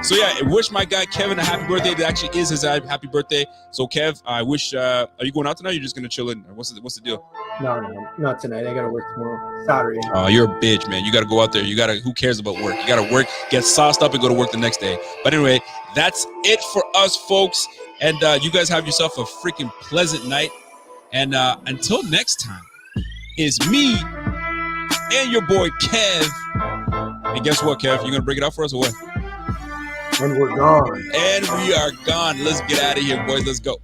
So yeah, I wish my guy Kevin a happy birthday. It actually is his happy birthday. So Kev, I wish. Are you going out tonight? Or you're just gonna chill in? What's the deal? No, not tonight. I gotta work tomorrow, Saturday. Oh, you're a bitch, man. You gotta go out there. You gotta. Who cares about work? You gotta work, get sauced up, and go to work the next day. But anyway, that's it for us, folks. And you guys have yourself a freaking pleasant night. And until next time, is me and your boy Kev. And guess what, Kev? You gonna break it out for us or what? And we're gone. And we are gone. Let's get out of here, boys. Let's go.